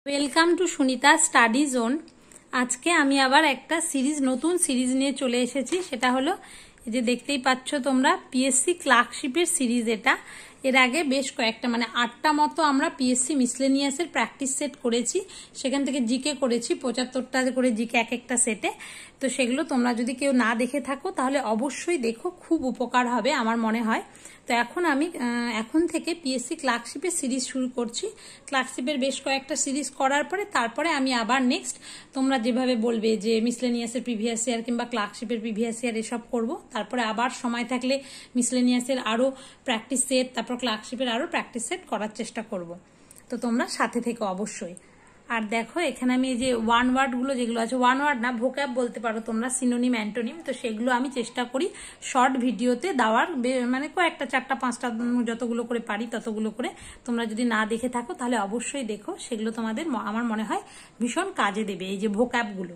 Welcome to Sunita study zone. আজকে আমি আবার একটা নতুন সিরিজ নিয়ে চলে এসেছি। সেটা হলো এই যে দেখতেই পাচ্ছ তোমরা, পিএসসি ক্লার্কশিপের সিরিজ। এটা এর আগে বেশ কয়েকটা 8টা মতো আমরা পিএসসি মিসলেনিয়াসের প্র্যাকটিস সেট করেছি। সেখান থেকে জিকে করেছি 75টা করে জিকে এক একটা সেটে। তো সেগুলো তোমরা যদি কেউ না দেখে থাকো তাহলে অবশ্যই দেখো, খুব উপকার হবে আমার মনে হয়। তো এখন থেকে পিএসসি ক্লার্কশিপের সিরিজ শুরু করছি। ক্লার্কশিপের বেশ কয়েকটা সিরিজ করার পরে তারপরে আমি আবার নেক্সট তোমরা যেভাবে বলবে যে মিসলেনিয়াসের প্রিভিয়াস ইয়ার কিংবা ক্লার্কশিপের প্রিভিয়াস ইয়ার এসব করব। তারপরে আবার সময় থাকলে মিসলেনিয়াসের আরও প্র্যাকটিস সেট, তারপর ক্লার্কশিপের আরও প্র্যাকটিস সেট করার চেষ্টা করব। তো তোমরা সাথে থেকে অবশ্যই। আর দেখো এখানে আমি এই যে ওয়ান ওয়ার্ডগুলো যেগুলো আছে, ওয়ান ওয়ার্ড না ভোক্যাব বলতে পারো তোমরা, সিনোনিম অ্যান্টোনিম, তো সেগুলো আমি চেষ্টা করি শর্ট ভিডিওতে দেওয়ার, কয়েকটা 4টা 5টা যতগুলো করে পারি ততগুলো করে। তোমরা যদি না দেখে থাকো তাহলে অবশ্যই দেখো, সেগুলো তোমাদের আমার মনে হয় ভীষণ কাজে দেবে। এই যে ভোক্যাবগুলো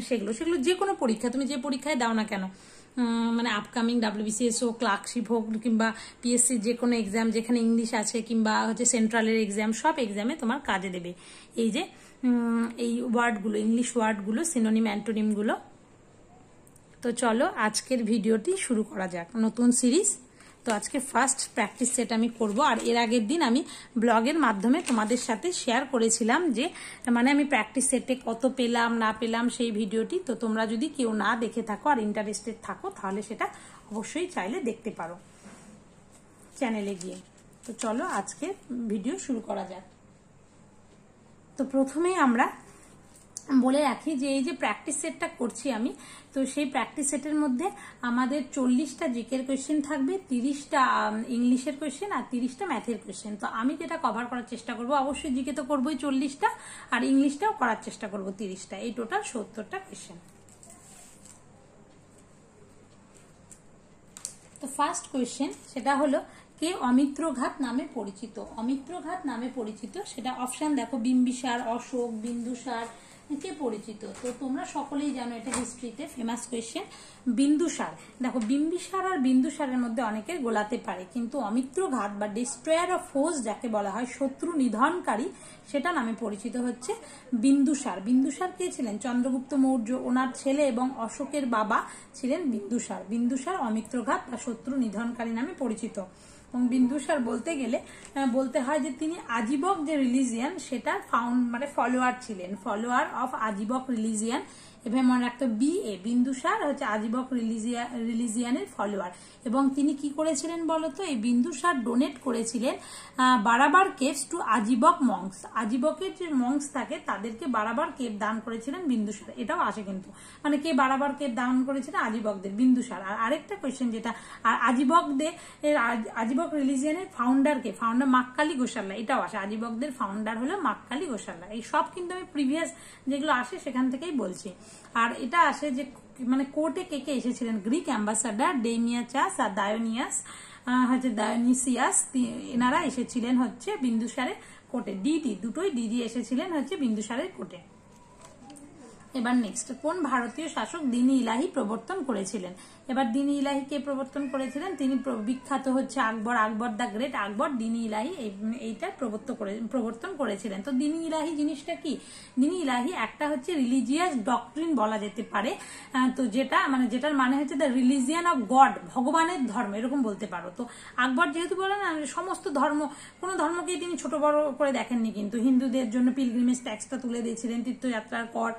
সেগুলো যে কোনো পরীক্ষা, তুমি যে পরীক্ষায় দাও না কেন, আপকামিং ডাব্লিউবিসিএস হোক, ক্লার্কশিপ হোক কিংবা পিএসসি যে কোনো এক্সাম যেখানে ইংলিশ আছে কিংবা সেন্ট্রালের এক্সাম, সব এক্সামে তোমার কাজে দেবে এই যে এই ওয়ার্ডগুলো, ইংলিশ ওয়ার্ডগুলো, সিনোনিম অ্যান্টোনিমগুলো। তো চলো আজকের ভিডিওটি শুরু করা যাক, নতুন সিরিজ। তো আজকে ফার্স্ট প্র্যাকটিস সেট আমি করব। আর এর আগের দিন আমি ব্লগের মাধ্যমে তোমাদের সাথে শেয়ার করেছিলাম যে আমি প্র্যাকটিস সেটে কত পেলাম না পেলাম সেই ভিডিওটি। তো তোমরা যদি কেউ না দেখে থাকো আর ইন্টারেস্টেড থাকো তাহলে সেটা অবশ্যই চাইলে দেখতে পারো চ্যানেলে গিয়ে। তো চলো আজকে ভিডিও শুরু করা যাক। তো প্রথমেই আমরা বলে রাখি যে এই যে প্র্যাকটিস সেটটা করছি আমি, তো সেই প্র্যাকটিস সেটের মধ্যে আমাদের 40টা জিকের কোয়েশ্চেন থাকবে, 30টা ইংলিশের কোয়েশ্চেন আর 30টা ম্যাথের কোয়েশ্চেন। তো আমি যেটা কভার করার চেষ্টা করব, অবশ্যই জিকে তো করবোই 40টা, আর ইংলিশটাও করার চেষ্টা করব 30টা, এই টোটাল 70টা কোয়েশ্চেন। তো ফার্স্ট কোয়েশ্চেন সেটা হলো, কে অমিত্র ঘাত নামে পরিচিত? অমিত্র ঘাত নামে পরিচিত সেটা অপশন দেখো, বিম্বিসার, অশোক, বিন্দুসার, কে পরিচিত? তো তোমরা সকলেই জানো এটা হিস্ট্রিতে ফেমাস কোয়েশ্চেন। বিন্দুসার। দেখো বিম্বিসার আর বিন্দুসারের মধ্যে অনেকের গোলাতে পারে, কিন্তু অমিত্র ঘাত বা ডিস্ট্রয়ার অফ ফোর্স যাকে বলা হয়, শত্রু নিধনকারী, সেটা নামে পরিচিত হচ্ছে বিন্দুসার। বিন্দুসার কে ছিলেন? চন্দ্রগুপ্ত মৌর্য, ওনার ছেলে এবং অশোকের বাবা ছিলেন বিন্দুসার। বিন্দুসার অমিত্র ঘাত বা শত্রু নিধনকারী নামে পরিচিত। এবং বিন্দুসার বলতে গেলে বলতে হয় যে তিনি আজীবক যে রিলিজিয়ান সেটার ফলোয়ার ছিলেন, ফলোয়ার অফ আজীবক রিলিজিয়ান। এভাবে মনে রাখতো, বিন্দুসার হচ্ছে আজীবক রিলিজিয়ানের ফলোয়ার। এবং তিনি কি করেছিলেন বলতো? এই বিন্দুসার ডোনেট করেছিলেন বারাবার কেভস টু আজীবক মংস। আজীবকের যে মংস থাকে তাদেরকে বারাবার কেভ দান করেছিলেন বিন্দুসার। এটাও আসে কিন্তু, কে বারাবার কেভ দান করেছিলেন? আজীবকদের, বিন্দুসার। আর আরেকটা কোয়েশ্চেন যেটা, আর আজীবক রিলিজিয়ানের ফাউন্ডারকে? ফাউন্ডার মাক্কালি গোসাল্লা, এটাও আসে। আজীবকদের ফাউন্ডার হলো মাক্কালি গোসাল্লা। এই সব কিন্তু আমি প্রিভিয়াস যেগুলো আসে সেখান থেকেই বলছি। আর এটা আসে যে কোর্টে কে কে এসেছিলেন? গ্রিক অ্যাম্বাসাডার ডেমিয়াচাস আর ডায়োনিসিয়াস, এনারা এসেছিলেন হচ্ছে বিন্দুসারের কোর্টে। দুটোই দিদি এসেছিলেন হচ্ছে বিন্দুসারের কোর্টে। এবার নেক্সট, কোন ভারতীয় শাসক দ্বীন ইলাহি প্রবর্তন করেছিলেন? এবার দ্বীন ইলাহি কে প্রবর্তন করেছিলেন? তিনি বিখ্যাত হচ্ছে আকবর, আকবর দ্য গ্রেট আকবর দ্বীন ইলাহি এইটা প্রবর্তন করেছিলেন। তো দ্বীন ইলাহি জিনিসটা কি? দ্বীন ইলাহি একটা হচ্ছে রিলিজিয়াস ডক্ট্রিন বলা যেতে পারে। তো যেটার মানে হচ্ছে দ্য রিলিজিয়ান অফ গড, ভগবানের ধর্ম, এরকম বলতে পারো। তো আকবর যেহেতু বলেন সমস্ত ধর্ম, কোনো ধর্মকেই তিনি ছোট বড় করে দেখেননি, কিন্তু হিন্দুদের জন্য পিলগ্রিমেজ ট্যাক্সটা তুলে দিয়েছিলেন তীর্থযাত্রার পর।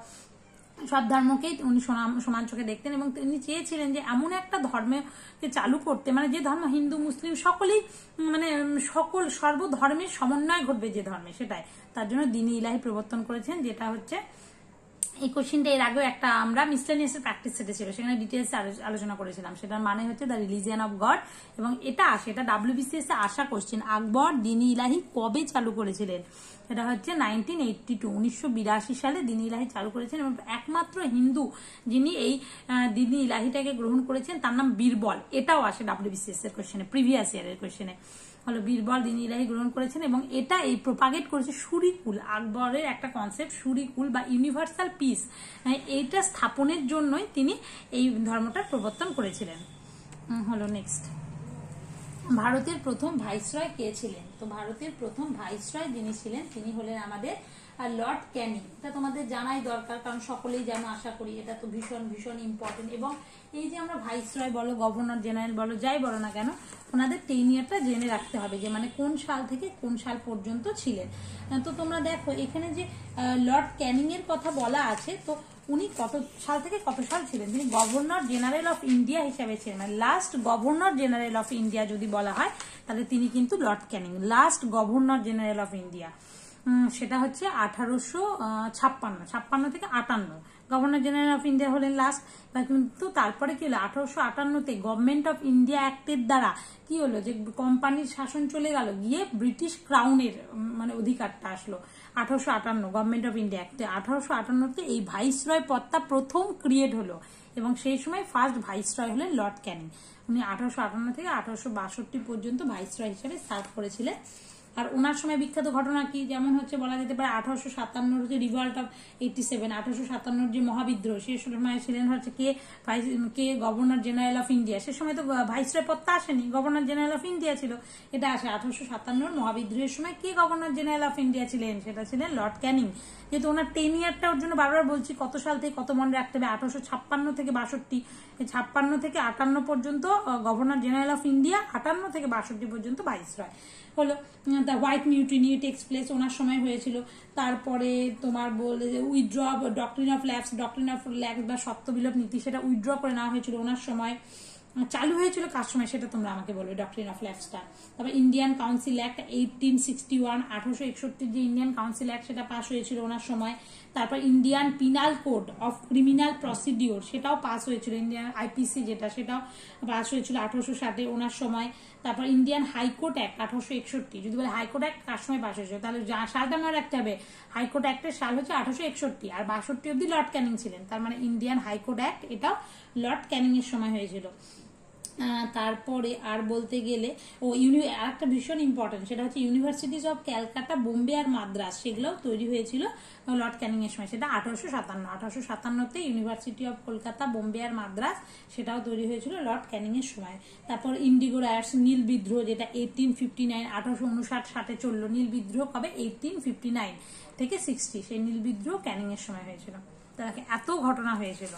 সব ধর্মকেই উনি সমান চোখে দেখতেন এবং তিনি চেয়েছিলেন যে এমন একটা ধর্মকে চালু করতে, যে ধর্ম হিন্দু মুসলিম সকলেই সর্বধর্মের সমন্বয় ঘটবে যে ধর্মে, সেটাই। তার জন্য দ্বীন ইলাহি প্রবর্তন করেছেন, যেটা হচ্ছে এই কোশ্চিনটা এর আগেও একটা আমরা মিসলেনিয়াসের প্র্যাকটিস সেটে ছিল, সেখানে ডিটেলস আলোচনা করেছিলাম। সেটার মানে হচ্ছে দ্য রিলিজিয়ান অফ গড। এবং এটা ডাব্লিউবিসিএস এ আসা কোশ্চিন। আকবর দ্বীন ইলাহি কবে চালু করেছিলেন? এটা হচ্ছে 1982, 1982 সালে দ্বীন ইলাহি চালু করেছেন। এবং একমাত্র হিন্দু যিনি এই দ্বীন ইলাহিটাকে গ্রহণ করেছেন তার নাম বীরবল। এটাও আসে ডাব্লিউবিসিএস এর কোশ্চেনে, প্রিভিয়াস ইয়ারের কোশ্চেনে। হলো বীরবল দ্বীন ইলাহি গ্রহণ করেছেন এবং এটা এই প্রপাগেট করেছে সুরিকুল। আকবরের একটা কনসেপ্ট সুরিকুল বা ইউনিভার্সাল পিস, এইটা স্থাপনের জন্যই তিনি এই ধর্মটার প্রবর্তন করেছিলেন। হলো নেক্সট, ভারতের প্রথম ভাইসরয় কে ছিলেন? তো ভারতের প্রথম ভাইসরয় যিনি ছিলেন তিনি হলেন আমাদের আর লর্ড ক্যানিং, এটা তোমাদের জানাই দরকার, কারণ সকলেই জানো আশা করি, এটা তো ভীষণ ভীষণ ইম্পর্টেন্ট। এবং এই যে আমরা ভাইসরয় বলো, গভর্নর জেনারেল বলো, যাই বলো না কেন, ওনাদের টেনিয়ারটা জেনে রাখতে হবে যে মানে কোন সাল থেকে কোন সাল পর্যন্ত ছিলেন। তো তোমরা দেখো এখানে যে লর্ড ক্যানিং এর কথা বলা আছে, তো উনি কত সাল থেকে কত সাল ছিলেন? তিনি গভর্নর জেনারেল অফ ইন্ডিয়া হিসাবে ছিলেন, মানে last governor general of India যদি বলা হয় তাহলে তিনি কিন্তু Lord Canning, last governor general of India. সেটা হচ্ছে 1856 থেকে 58 গভর্নর জেনারেল অফ ইন্ডিয়া হলেন লাস্ট। কিন্তু তারপরে কি হলো, 1858-তে গভর্নমেন্ট অফ ইন্ডিয়া অ্যাক্টের দ্বারা কি হলো, যে কোম্পানির শাসন চলে গেল, গিয়ে ব্রিটিশ ক্রাউনের মানে অধিকারটা আসলো 1858 গভর্নমেন্ট অফ ইন্ডিয়া অ্যাক্টে। 1858-তে এই ভাইসরয় পদটা প্রথম ক্রিয়েট হলো এবং সেই সময় ফার্স্ট ভাইসরয় হলেন লর্ড ক্যানিং। উনি 1858 থেকে 1862 পর্যন্ত ভাইসরয় হিসেবে সার্ভ করেছিলেন। আর ওনার সময় বিখ্যাত ঘটনা কি, যেমন হচ্ছে বলা যেতে পারে 1857 যে রিভল্ট অফ 87, 1857 যে মহাবিদ্রোহ, সে সময় ছিলেন হচ্ছে কে গভর্নর জেনারেল অফ ইন্ডিয়া। সে সময় তো ভাইসরয় পদটা আসেনি, গভর্নর জেনারেল অফ ইন্ডিয়া ছিল, এটা আসে 1857 মহাবিদ্রোহের সময়। কে গভর্নর জেনারেল অফ ইন্ডিয়া ছিলেন? সেটা ছিলেন লর্ড ক্যানিং। যেহেতু ওনার টেনিয়ারটা ওর জন্য বারবার বলছি কত সাল থেকে কত মনে রাখতে হবে, 1856 থেকে 62, 56 থেকে 58 পর্যন্ত গভর্নর জেনারেল অফ ইন্ডিয়া, 58 থেকে 62 পর্যন্ত ভাইসরয় হলো। The white mutiny takes place ওনার সময় হয়েছিল। তারপরে তোমার বলে উইথড্র ডক্ট্রিন অফ ল্যাপস বা সত্য বিলোপ নীতি, সেটা উইথড্র করে নেওয়া হয়েছিল ওনার সময়। চালু হয়েছিল কার সময় সেটা তোমরা আমাকে বলবে, ডক্ট্রিন অফ ল্যাপসটা। তারপর ইন্ডিয়ান কাউন্সিল অ্যাক্ট 1861, 1861 যে ইন্ডিয়ান কাউন্সিল অ্যাক্ট সেটা পাস হয়েছিল ওনার সময়। তারপর Indian penal code of criminal procedure, সেটাও পাস হয়েছিল, ইন্ডিয়ান আইপিসি যেটা, সেটাও পাস হয়েছিল 1860 ওনার সময়। তারপর ইন্ডিয়ান হাইকোর্ট অ্যাক্ট 1861, যদি বলে হাইকোর্ট অ্যাক্ট কার সময় পাস হয়েছিল, তাহলে সালটা মনে রাখতে হবে, হাইকোর্ট অ্যাক্টের সাল হচ্ছে 1861, আর 62 অব্দি লর্ড ক্যানিং ছিলেন, তার মানে ইন্ডিয়ান হাইকোর্ট অ্যাক্ট এটাও লর্ড ক্যানিং এর সময় হয়েছিল। তারপরে আর বলতে গেলে আর একটা ভীষণ ইম্পর্টেন্ট, সেটা হচ্ছে ইউনিভার্সিটিজ অফ ক্যালকাটা, বোম্বে আর মাদ্রাস, সেগুলোও তৈরি হয়েছিল লর্ড ক্যানিং এর সময়, সেটা 1857-তে ইউনিভার্সিটি অফ কলকাতা, বোম্বে আর মাদ্রাস, সেটাও তৈরি হয়েছিল লর্ড ক্যানিং এর সময়। তারপর ইন্ডিগো রাইটস, নীল বিদ্রোহ, যেটা 1859, 1859-60 চললো। নীল বিদ্রোহ কবে? 1859 থেকে 60, সেই নীল বিদ্রোহ ক্যানিং এর সময় হয়েছিল। তাকে এত ঘটনা হয়েছিল।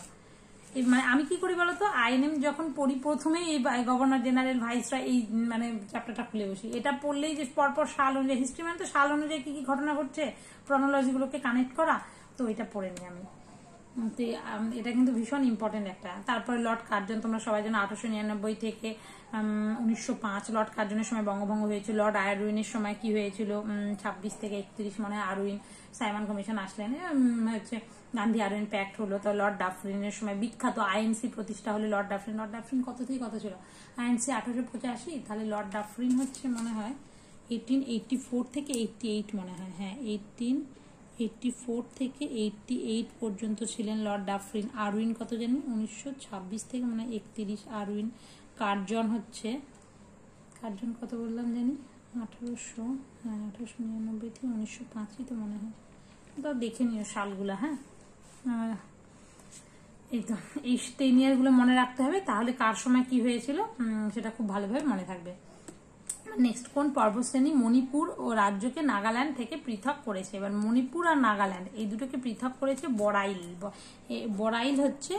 মানে আমি কি করি বলতো, আইএনএম যখন পড়ি প্রথমেই এই গভর্নর জেনারেল ভাইসরয় এই মানে চ্যাপ্টারটা খুলে বসি, এটা পড়লেই যে পরপর সাল অনুযায়ী, হিস্ট্রি মানে তো সাল অনুযায়ী কি কি ঘটনা ঘটছে, ক্রনোলজি গুলোকে কানেক্ট করা, তো এটা পড়ে নিই আমি। এটা কিন্তু ভীষণ ইম্পর্টেন্ট একটা। তারপরে লর্ড কার্জন, তোমরা সবাই জানো 1899 থেকে 1905 লর্ড কার্জনের সময় বঙ্গভঙ্গ হয়েছিল। লর্ড আরউইনের সময় কি হয়েছিল, 26 থেকে 31 মনে হয় আরউইন, সাইমন কমিশন আসলেন, হচ্ছে গান্ধী আরউইন প্যাক্ট হলো। তো লর্ড ডাফরিনের সময় বিখ্যাত আইএনসি প্রতিষ্ঠা হলো। লর্ড ডাফরিন কত থেকে কত ছিল, আইএনসি 1885, তাহলে লর্ড ডাফরিন হচ্ছে মনে হয় 1884 থেকে 88 মনে হয়, হ্যাঁ 1884 থেকে 88 পর্যন্ত ছিলেন লর্ড ডাফরিন। আরউইন কত জানি 1926 থেকে মনে হয় 31 আরউইন। কার্জন কত বললাম জানি 1899 থেকে 1905 তো মনে হয়, তো দেখে নিও সালগুলা। হ্যাঁ এই তো এই 10 ইয়ার গুলো মনে রাখতে হবে, তাহলে কার সময় কি হয়েছিল সেটা খুব ভালোভাবে মনে থাকবে। নেক্সট, কোন পর্বতশ্রেণী মণিপুর ও রাজ্যকে নাগাল্যান্ড থেকে পৃথক করেছে? এবার মণিপুর আর নাগাল্যান্ড এই দুটোকে পৃথক করেছে বড়াইল। বড়াইল হচ্ছে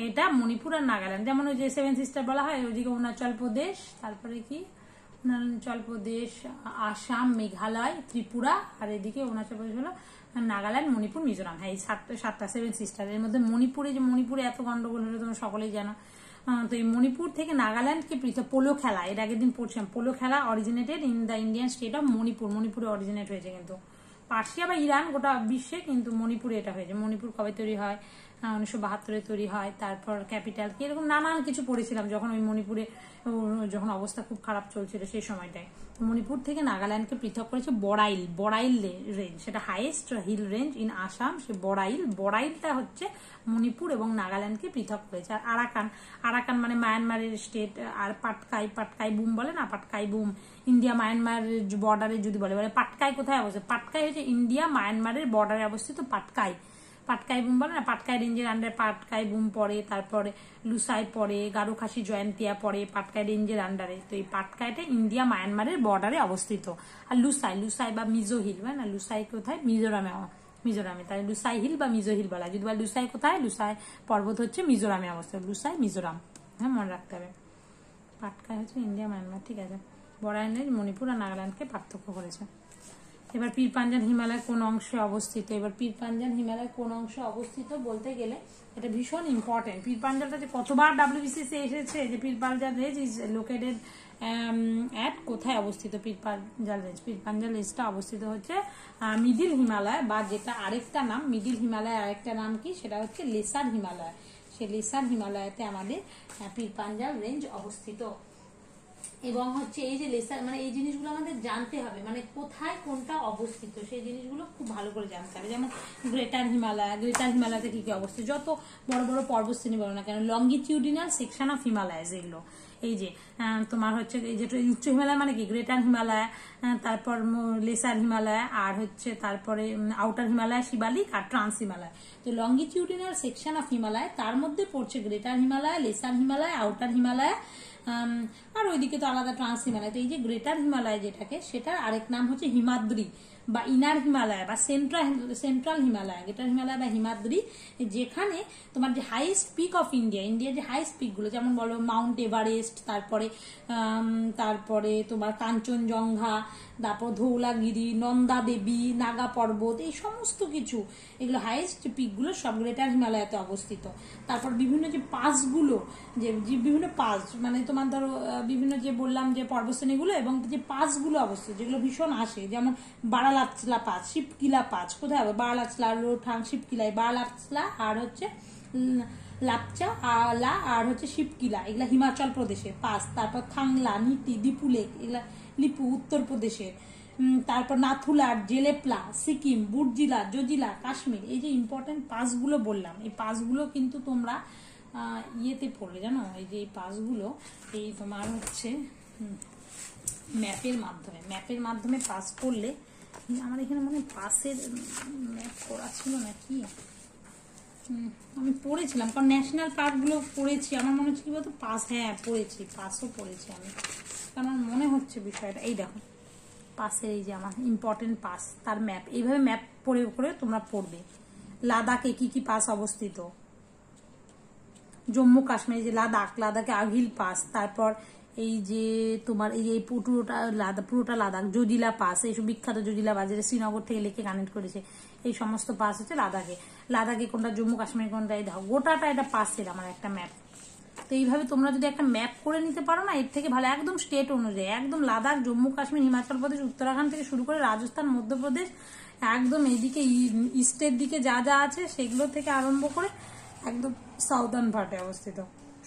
এটা মণিপুর আর নাগাল্যান্ড, যেমন ওই যে 7 সিস্টার বলা হয়, ওইদিকে অরুণাচল প্রদেশ, তারপরে কি অরুণাচল প্রদেশ, আসাম, মেঘালয়, ত্রিপুরা, আর এদিকে অরুণাচল প্রদেশ হলো নাগাল্যান্ড, মণিপুর, মিজোরাম। হ্যাঁ এই 7টা 7 সিস্টার। এর মধ্যে মণিপুরে এত গন্ডগোল হলো তোমরা সকলেই জানো। তো এই মণিপুর থেকে নাগাল্যান্ডকে পৃথক, পোলো খেলা, এর আগের দিন পড়ছিলাম, পোলো খেলা originated in the Indian state of মণিপুরে অরিজিনেট হয়েছে, কিন্তু পার্সিয়া বা ইরান গোটা বিশ্বে, কিন্তু মণিপুরে এটা হয়েছে। মণিপুর কবে তৈরি হয়? 1972 তৈরি হয়। তারপর ক্যাপিটাল কি, এরকম নানান কিছু পড়েছিলাম যখন ওই মণিপুরে যখন অবস্থা খুব খারাপ চলছিল সেই সময়টায়। মণিপুর থেকে নাগাল্যান্ডকে পৃথক করেছে বড়াইল রেঞ্জ, সেটা highest hill range in Assam. সে বড়াইলটা হচ্ছে মণিপুর এবং নাগাল্যান্ডকে পৃথক করেছে। আর আরাকান মানে মায়ানমারের স্টেট। আর পাটকাই বুম বলে না, পাটকাই বুম ইন্ডিয়া মায়ানমার বর্ডারে যদি বলে পাটকাই কোথায় অবস্থিত? পাটকাই হচ্ছে ইন্ডিয়া মায়ানমারের বর্ডারে অবস্থিত পাটকাই বুম বলে না, পাটকাই রেঞ্জের আন্ডারে পাটকাই বুম পড়ে, তারপরে লুসাই পড়ে, গারো খাসি জয়ন্তিয়া পড়ে পাটকাই রেঞ্জের আন্ডারে। তো এই পাটকাইটা ইন্ডিয়া মায়ানমারের বর্ডারে অবস্থিত। আর লুসাই বা মিজো হিল, না লুসাই কোথায়? মিজোরামে মিজোরামে, তাই লুসাই হিল বা মিজো হিল বলা হয়। যদি বলে লুসাই কোথায়, লুসাই পর্বত হচ্ছে মিজোরামে অবস্থিত, লুসাই মিজোরাম, হ্যাঁ মনে রাখতে হবে। পাটকাই হচ্ছে ইন্ডিয়া মায়ানমার, ঠিক আছে। বড়াইন রেঞ্জ মণিপুর আর নাগাল্যান্ডকে পার্থক্য করেছে। এবার পীর পাঞ্জাল হিমালয় কোন অংশে অবস্থিত? এবার পীর পাঞ্জাল হিমালয় কোন অংশে অবস্থিত বলতে গেলে এটা ভীষণ ইম্পর্টেন্ট। পীর পাঞ্জালটা যে কতবার WBCS এসেছে, যে পীর Panjal range is located at কোথায় অবস্থিত পীর পাঞ্জাল রেঞ্জ? পীর পাঞ্জাল রেঞ্জটা অবস্থিত হচ্ছে মিডিল হিমালয়, বা যেটা আরেকটা নাম মিডিল হিমালয়, আরেকটা নাম কি সেটা হচ্ছে লেসার হিমালয়। সেই লেসার হিমালয়তে আমাদের পীর পাঞ্জাল রেঞ্জ অবস্থিত। এবং হচ্ছে এই যে লেসার মানে এই জিনিসগুলো আমাদের জানতে হবে, মানে কোথায় কোনটা অবস্থিত সেই জিনিসগুলো খুব ভালো করে জানতে হবে। যেমন গ্রেটার হিমালয়, গ্রেটার হিমালয়তে কি কি অবস্থিত, যত বড় বড় পর্বতশ্রেণী বলো না কেন, লঙ্গিটিউডিনাল সেকশন অফ হিমালয় যেগুলো, এই যে তোমার হচ্ছে এই যে উচ্চ হিমালয় মানে কি গ্রেটার হিমালয়, তারপর লেসার হিমালয়, আর হচ্ছে তারপরে আউটার হিমালয়, শিবালিক, আর ট্রান্স হিমালয়। তো লঙ্গিটিউডিনাল সেকশন অফ হিমালয় তার মধ্যে পড়ছে greater Himalaya, lesser Himalaya, outer Himalaya, আর ওইদিকে তো আলাদা ট্রান্স হিমালয়। তো এই যে গ্রেটার হিমালয় যেটাকে, সেটার আরেক নাম হচ্ছে হিমাদ্রি বা ইনার হিমালয় বা সেন্ট্রাল হিমালয়, গ্রেটার হিমালয় বা হিমাদ্রি, যেখানে তোমার যে হাইয়েস্ট পিক অফ ইন্ডিয়ার যে হাইয়েস্ট পিক গুলো, যেমন বলো মাউন্ট এভারেস্ট, তারপরে তোমার কাঞ্চনজঙ্ঘা, তারপর ধৌলাগিরি, নন্দা দেবী, নাগা পর্বত, এই সমস্ত কিছু, এগুলো হাইয়েস্ট পিক গুলো সব গ্রেটার হিমালয়তে অবস্থিত। তারপর বিভিন্ন যে পাসগুলো, যে বিভিন্ন পাস মানে তোমার ধরো বিভিন্ন যে বললাম যে পর্বতশ্রেণীগুলো এবং যে পাসগুলো অবস্থিত যেগুলো ভীষণ আসে, যেমন বারালাচলা পাস, শিবকিলা পাস, কোথায় হবে বারালাচলা, লোঠাং, শিবকিলাই, বারালাচলা আর হচ্ছে লাপচা আলা আর হচ্ছে শিবকিলা, এগুলা হিমাচল প্রদেশের পাস। তারপর থাংলা, নিতি, দিপুলেক, এগুলা লিপু উত্তরপ্রদেশের। তারপর নাথুলার, জেলেপলা, সিকিম, বুটজিলা, জজিলা, কাশ্মীর। এই যে ইম্পর্টেন্ট পাসগুলো বললাম, এই পাসগুলো কিন্তু তোমরা ইয়েতে পড়বে জানো, এই যে এই পাসগুলো এই তোমার হচ্ছে ম্যাপের মাধ্যমে পাস করলে, আমার এখানে মনে পাসের ম্যাপ করা ছিল নাকি, আমি পড়েছিলাম, কারণ ন্যাশনাল পার্কগুলো পড়েছি, আমার মনে হচ্ছে কি বলতো পাস, হ্যাঁ পড়েছি, পাসও পড়েছি আমি, কারণ আমার মনে হচ্ছে বিষয়টা। এই দেখো পাসের এই যে আমার ইম্পর্টেন্ট পাস, তার ম্যাপ, এইভাবে ম্যাপ পড়ে করে তোমরা পড়বে। লাদাখে কি কি পাস অবস্থিত, জম্মু কাশ্মীর যে লাদাখে আগিল পাস, তারপর এই যে তোমার এই যে পুরোটা লাদাখ, জজিলা পাস, এইসব বিখ্যাত জজিলা পাস যেটা শ্রীনগর থেকে লেকে কানেক্ট করেছে, এই সমস্ত পাস হচ্ছে লাদাখে কোনটা, জম্মু কাশ্মীর কোনটা, এই দেখো গোটাটা এটা পাসের আমার একটা ম্যাপ। তো এইভাবে তোমরা যদি একটা ম্যাপ করে নিতে পারো না, এর থেকে ভালো একদম স্টেট অনুযায়ী, একদম লাদাখ, জম্মু কাশ্মীর, হিমাচল প্রদেশ, উত্তরাখণ্ড থেকে শুরু করে রাজস্থান, মধ্যপ্রদেশ, একদম এইদিকে ইস্টের দিকে যা যা আছে সেগুলো থেকে আরম্ভ করে একদম সাউদার্ন পার্টে অবস্থিত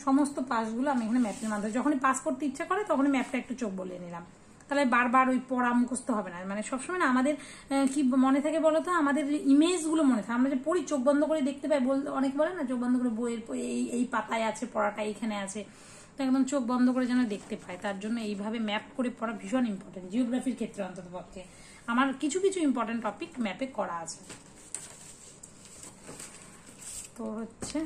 সমস্ত পাসগুলো আমি এখানে ম্যাপের মাধ্যমে, যখনই পাস করতে ইচ্ছা করে তখনই ম্যাপটা একটু চোখ বলিয়ে নিলাম, তাহলে বারবার ওই পড়া মুখস্থ হবে না। মানে সবসময় না আমাদের কি মনে থাকে বলতো, আমাদের ইমেজগুলো মনে থাকে, আমরা যে পড়ি চোখ বন্ধ করে দেখতে পাই, অনেক বলে না চোখ বন্ধ করে বইয়ের এই পাতায় আছে পড়াটা, এইখানে আছে, তো একদম চোখ বন্ধ করে যেন দেখতে পাই। তার জন্য এইভাবে ম্যাপ করে পড়া ভীষণ ইম্পর্টেন্ট, জিওগ্রাফির ক্ষেত্রে অন্তত পক্ষে আমার কিছু কিছু ইম্পর্টেন্ট টপিক ম্যাপে করা আছে। তো হচ্ছে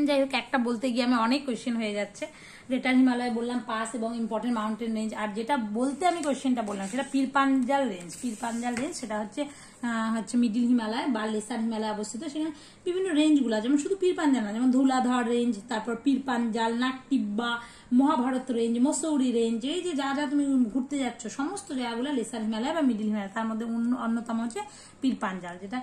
যাই হোক, একটা বলতে গিয়ে আমি অনেক কোয়েশ্চেন হয়ে যাচ্ছে। গ্রেটার হিমালয় বললাম পাস এবং ইম্পর্টেন্ট মাউন্টেন রেঞ্জ, আর যেটা বলতে আমি কোয়েশ্চেনটা বললাম সেটা পীর পাঞ্জাল রেঞ্জ। সেটা হচ্ছে মিডিল হিমালয় বা লেসার হিমালয় অবস্থিত। সেখানে বিভিন্ন রেঞ্জগুলো, যেমন শুধু পীর পাঞ্জাল না, যেমন ধুলাধর রেঞ্জ, তারপর পীর পাঞ্জাল, নাকটিব্বা, মহাভারত রেঞ্জ, মসৌরি রেঞ্জ, এই যে যা যা তুমি ঘুরতে যাচ্ছ সমস্ত জায়গাগুলো লেসার হিমালয় বা মিডিল হিমালয়। তার মধ্যে অন্যতম হচ্ছে পীর পাঞ্জাল, যেটা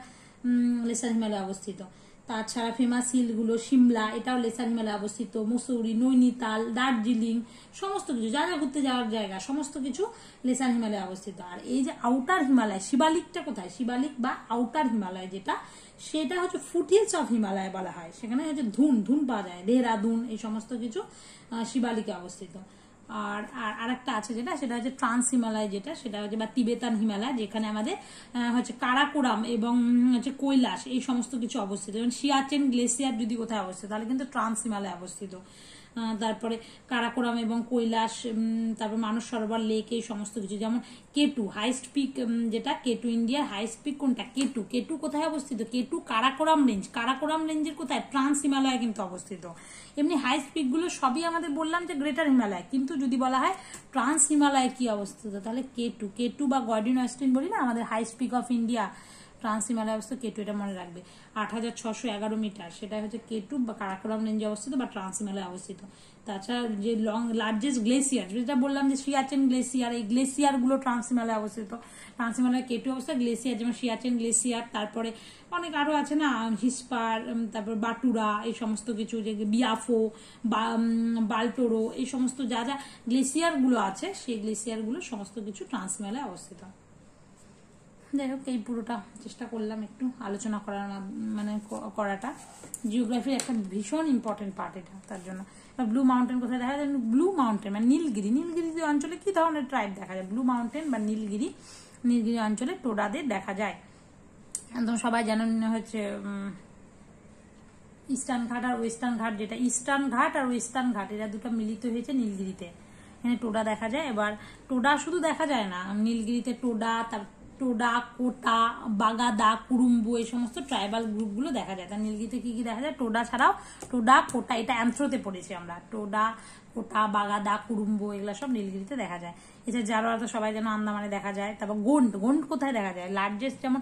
লেসার হিমালয়ে অবস্থিত। তাছাড়া ফেমাস হিলগুলো সিমলা, এটাও লেসার হিমালয়ে অবস্থিত, মসৌরি, নৈনিতাল, দার্জিলিং, সমস্ত কিছু যা যা ঘুরতে যাওয়ার জায়গা সমস্ত কিছু লেসার হিমালয়ে অবস্থিত। আর এই যে আউটার হিমালয়, শিবালিকটা কোথায়, শিবালিক বা আউটার হিমালয় যেটা, সেটা হচ্ছে ফুটহিলস অফ হিমালয় বলা হয়। সেখানে হচ্ছে ধুন পাওয়া যায়, দেহরাদুন, এই সমস্ত কিছু শিবালিকে অবস্থিত। আর একটা আছে যেটা, সেটা হচ্ছে ট্রান্স হিমালয়, সেটা হচ্ছে বা তিবেতান হিমালয়, যেখানে আমাদের হচ্ছে কারাকোরাম এবং হচ্ছে কৈলাস এই সমস্ত কিছু অবস্থিত। যেমন সিয়াচেন গ্লেসিয়ার যদি কোথায় অবস্থিত, তাহলে কিন্তু ট্রান্স হিমালয় অবস্থিত। তারপরে কারাকোরাম এবং কৈলাস, তারপর মানস সরোবর লেক, এই সমস্ত কিছু। যেমন কেটু হাইস্ট পিক, যেটা কেটু ইন্ডিয়ার হাইস্ট পিক কোনটা, কেটু কোথায় অবস্থিত, কেটু কারাকোরাম রেঞ্জের কোথায়, ট্রান্স হিমালয় কিন্তু অবস্থিত। এমনি হাইস্ট পিক গুলো সবই আমাদের বললাম যে গ্রেটার হিমালয়, কিন্তু যদি বলা হয় ট্রান্স হিমালয় কি অবস্থিত, তাহলে কেটু বা গর্ডিন অস্টিন বলি না আমাদের highest peak of India, trans Himalaya অবস্থিত K2, এটা মনে রাখবে। 8611 মিটার, সেটা হচ্ছে K2 বা কারাকোরাম রেঞ্জে অবস্থিত বা ট্রান্স হিমালয় অবস্থিত। তাছাড়া যে লার্জেস্ট গ্লেসিয়ার যেটা বললাম যে সিয়াচেন গ্লেসিয়ার, এই গ্লেসিয়ার গুলো ট্রান্স হিমালয় অবস্থিত। ট্রান্স হিমালয় K2 অবস্থা, গ্লেসিয়ার যেমন সিয়াচেন গ্লেসিয়ার, তারপরে অনেক আরো আছে না, হিসপার, তারপর বাটুরা, এই সমস্ত কিছু, যে বিয়াফো, বালটোরো, এই সমস্ত যা যা গ্লেসিয়ার গুলো আছে সেই গ্লেসিয়ার গুলো সমস্ত কিছু ট্রান্স হিমালয়ে অবস্থিত। যাই হোক, এই পুরোটা চেষ্টা করলাম একটু আলোচনা করার, মানে করাটা জিওগ্রাফির একটা ভীষণ ইম্পর্টেন্ট পার্ট এটা। তার জন্য ব্লু মাউন্টেন কোথায় দেখা যায়? ব্লু মাউন্টেন মানে নীলগিরি, নীলগিরি অঞ্চলে কি ধরনের ট্রাইব দেখা যায়? ব্লু মাউন্টেন বা নীলগিরি, নীলগিরি অঞ্চলে টোডাদের দেখা যায়। একদম সবাই জানেন হচ্ছে ইস্টার্ন ঘাট আর ওয়েস্টার্ন ঘাট, যেটা ইস্টার্ন ঘাট আর ওয়েস্টার্ন ঘাট এরা দুটো মিলিত হয়েছে নীলগিরিতে। এখানে টোডা দেখা যায়। এবার টোডা শুধু দেখা যায় না নীলগিরিতে, টোডা, টোডা, কোটা, বাগাদা, কুরুম্বু, এই সমস্ত ট্রাইবাল গ্রুপগুলো দেখা যায়। তার নীলগিরিতে কি কি দেখা যায়? টোডা ছাড়াও টোডা, কোটা, এটা অ্যান্থ্রোতে পড়েছি আমরা। টোডা, কোটা, বাগাদা, কুরুম্বু, এগুলো সব নীলগিরিতে দেখা যায়। এছাড়া জারোয়া তো সবাই যেন আন্দামানে দেখা যায়। তারপর গোন্ড, গোন্ড কোথায় দেখা যায়? লার্জেস্ট, যেমন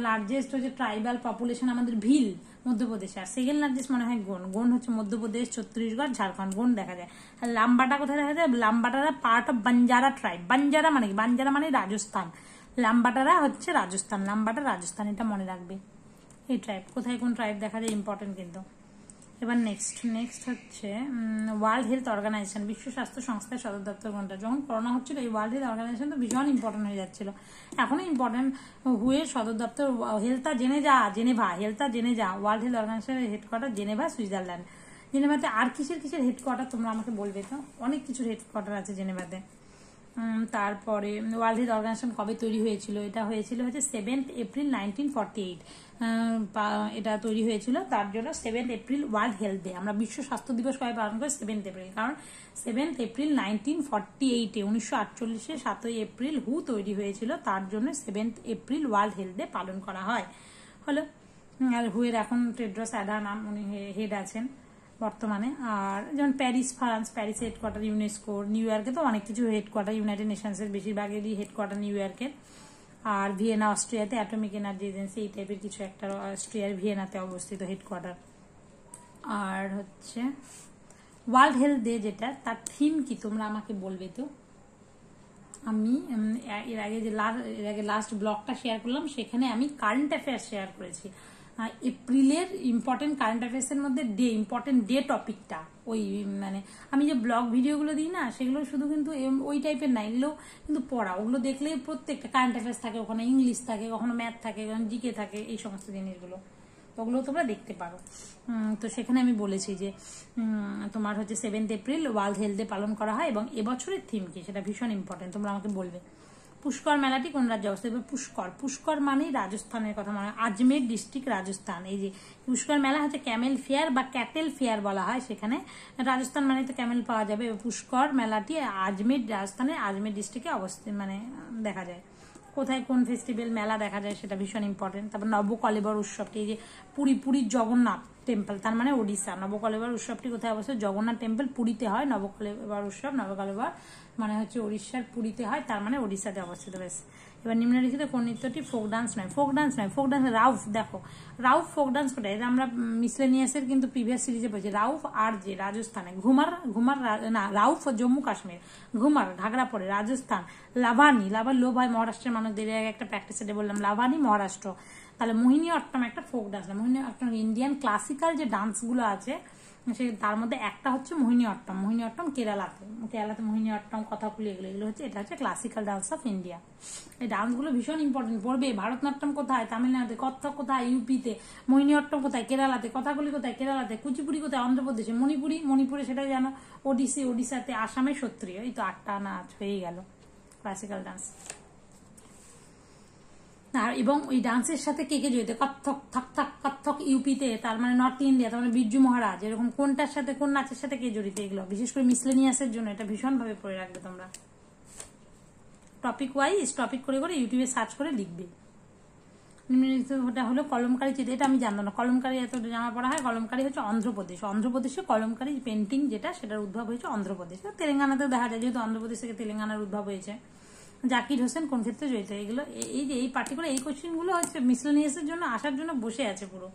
লার্জেস্ট হচ্ছে ট্রাইবাল পপুলেশন আমাদের ভিল মধ্যপ্রদেশে, আর সেকেন্ড লার্জেস্ট মনে হয় গোন্ড। গোন্ড হচ্ছে মধ্যপ্রদেশ, ছত্তিশগড়, ঝাড়খণ্ড, গোন্ড দেখা যায়। আর লাম্বাটা কোথায় দেখা যায়? লাম্বাটারা part of Banjara tribe. Banjara মানে কি? বাঞ্জারা মানে রাজস্থান, লাম্বাটারা হচ্ছে রাজস্থান, লাম্বাটা রাজস্থান, এটা মনে রাখবে। এই ট্রাইব কোথায় কোন ট্রাইব দেখা যায় ইম্পর্টেন্ট কিন্তু। এবার নেক্সট হচ্ছে ওয়ার্ল্ড হেলথ অর্গানাইজেশন, বিশ্ব স্বাস্থ্য সংস্থার সদর দপ্তর কোনটা? যখন করোনা হচ্ছিল এই ওয়ার্ল্ড হেলথ অর্গানাইজেশন তো ভীষণ ইম্পর্টেন্ট হয়ে যাচ্ছিল, এখনো ইম্পর্টেন্ট। হুয়ের সদর দপ্তর হেলথা জেনেভা, হেলথা জেনেভা, ওয়ার্ল্ড হেলথ অর্গানাইজেশনের হেডকোয়ার্টার জেনেভা, সুইজারল্যান্ড। জেনেভাতে আর কিসের হেডকোয়ার্টার তোমরা আমাকে বলবে তো? অনেক কিছুর হেডকোয়ার্টার আছে জেনেভাতে। তারপরে ওয়ার্ল্ড হেলথ অর্গানাইজেশন কবে তৈরি হয়েছিল? এটা হয়েছিল হচ্ছে 7 এপ্রিল 1948, এটা তৈরি হয়েছিল। তার জন্য 7 এপ্রিল ওয়ার্ল্ড হেলথ ডে। আমরা বিশ্ব স্বাস্থ্য দিবস কবে পালন করি? 7 এপ্রিল, কারণ 7 এপ্রিল 1948 1948 7 এপ্রিল হু তৈরি হয়েছিল, তার জন্য 7 এপ্রিল ওয়ার্ল্ড হেলথ ডে পালন করা হয়। হলো। আর হুয়ের এখন টেড্রস অ্যাধানম উনি হেড আছেন বর্তমানে। আর যেমন Paris, France, Paris headquarter UNESCO. New ইয়র্কে তো অনেক কিছু হেডকোয়ার্টার, ইউনাইটেড নেশনসের বেশিরভাগেরই হেডকোয়ার্টার নিউ ইয়র্কের। আর ভিয়েনা অস্ট্রিয়াতে অ্যাটমিক এনার্জি এজেন্সি, এই টাইপের কিছু একটা অস্ট্রিয়ার ভিয়েনাতে অবস্থিত হেডকোয়ার্টার। আর হচ্ছে ওয়ার্ল্ড হেলথ ডে যেটা, তার থিম কি তোমরা আমাকে বলবে তো? আমি এর আগে লাস্ট ব্লগটা শেয়ার করলাম, সেখানে আমি কারেন্ট অ্যাফেয়ার্স শেয়ার করেছি। এপ্রিলের ইম্পর্টেন্ট কারেন্ট অ্যাফেয়ার্স এর মধ্যে ইম্পর্টেন্ট ডে টপিকটা ওই, মানে আমি যে ব্লগ ভিডিওগুলো দিই না, সেগুলো শুধু কিন্তু ওই টাইপের না, এগুলো কিন্তু পড়া, ওগুলো দেখলে প্রত্যেকটা কারেন্ট অ্যাফেয়ার্স থাকে ওখানে, ইংলিশ থাকে, কখনো ম্যাথ থাকে, কখনো জিকে থাকে, এই সমস্ত জিনিসগুলো, ওগুলো তোমরা দেখতে পারো। তো সেখানে আমি বলেছি যে তোমার হচ্ছে 7 এপ্রিল ওয়ার্ল্ড হেলথ ডে পালন করা হয়, এবং এবছরের থিম কি সেটা ভীষণ ইম্পর্টেন্ট, তোমরা আমাকে বলবে। পুষ্কর মেলাটি কোন রাজ্যে অবস্থিত? পুষ্কর মানেই রাজস্থানের কথা মনে হয়, আজমের ডিস্ট্রিক্ট রাজস্থান। এই যে পুষ্কর মেলা হচ্ছে ক্যামেল ফেয়ার বা ক্যাটেল ফেয়ার বলা হয়, সেখানে রাজস্থান মানে তো ক্যামেল পাওয়া যাবে। পুষ্কর মেলাটি আজমের, রাজস্থানের আজমের ডিস্ট্রিক্টে অবস্থিত, মানে দেখা যায়। কোথায় কোন ফেস্টিভ্যাল মেলা দেখা যায় সেটা ভীষণ ইম্পর্টেন্ট। তারপর নবকলেবর উৎসবটি, এই যে পুরীর জগন্নাথ টেম্পল, তার মানে ওড়িশা। নবকলেবর উৎসবটি কোথায় অবস্থিত? জগন্নাথ টেম্পল পুরীতে হয় নবকলেবর উৎসব। নবকলেবর মানে হচ্ছে উড়িষ্যার পুরীতে হয়, তার মানে ওড়িশাতে অবস্থিত। বেশ, এবার নিম্নলিখিত কোন নৃত্যটি ফোক ডান্স নয়? Folk dance Rauf. দেখো রাউফ ফোক ডান্স কোথায়? এটা আমরা মিসলেনিয়াসের কিন্তু প্রিভিয়াস সিরিজে বলছি। রাউফ আর যে রাজস্থানে, ঘুমার না, রাউফ জম্মু কাশ্মীর, ঘুমার ঘাগড়া পড়ে রাজস্থান, লাভানি লো ভাই মহারাষ্ট্রের মানুষদের একটা প্র্যাকটিস এটা বললাম, লাভানি মহারাষ্ট্র। তাহলে মোহিনী অট্টম একটা ফোক ডান্স না, মোহিনী অট্টম ইন্ডিয়ান ক্লাসিক্যাল যে ডান্সগুলো আছে তার মধ্যে একটা হচ্ছে মোহিনী অট্টম কেরালাতে মোহিনী অট্টম, কথাকুলি, এগুলো হচ্ছে, এটা হচ্ছে ক্লাসিক্যাল ডান্স অফ ইন্ডিয়া। এই ডান্সগুলো ভীষণ ইম্পর্টেন্ট, পড়বে। ভারতনাট্যম কোথায়? তামিলনাড়ুতে। কত্থক কোথায়? ইউপিতে। মোহিনী অট্টম কোথায়? কেরালাতে। কথাকুলি কোথায়? কেরালাতে। কুচিপুড়ি কোথায়? অন্ধ্রপ্রদেশে। মণিপুরে সেটা জানো। ওড়িশাতে। আসামে সত্রিয়। এই তো 8টা নাচ হয়ে গেল ক্লাসিক্যাল ডান্স। আর এবং ওই ডান্সের সাথে কে কে জড়িত? কত্থক ইউপিতে, তার মানে নর্থ ইন্ডিয়া, তার মানে বিরজু মহারাজ। এরকম কোনটার সাথে, কোন নাচের সাথে কে জড়িত, এগুলো বিশেষ করে মিসলেনিয়াসের জন্য এটা ভীষণ ভাবে পড়ে রাখবে তোমরা। টপিক ওয়াইজ টপিক করে করে ইউটিউবে সার্চ করে লিখবে। ওটা হলো কলমকারী চিত্র, এটা আমি জানতাম না। কলমকারী এত জামা পড়া হয়। কলমকারী হচ্ছে অন্ধ্রপ্রদেশে কলমকারী পেন্টিং যেটা, সেটার উদ্ভব হয়েছে অন্ধ্রপ্রদেশ। তেলেঙ্গানাতেও দেখা যায়, যেহেতু অন্ধ্রপ্রদেশ থেকে তেলেঙ্গানার উদ্ভব হয়েছে। জাকির হোসেন কোন ক্ষেত্রে জড়িত? এগুলো এই যে এই পার্টিকুলার এই কোশ্চেনগুলো হচ্ছে মিসলেনিয়াসের জন্য আসার জন্য বসে আছে পুরো।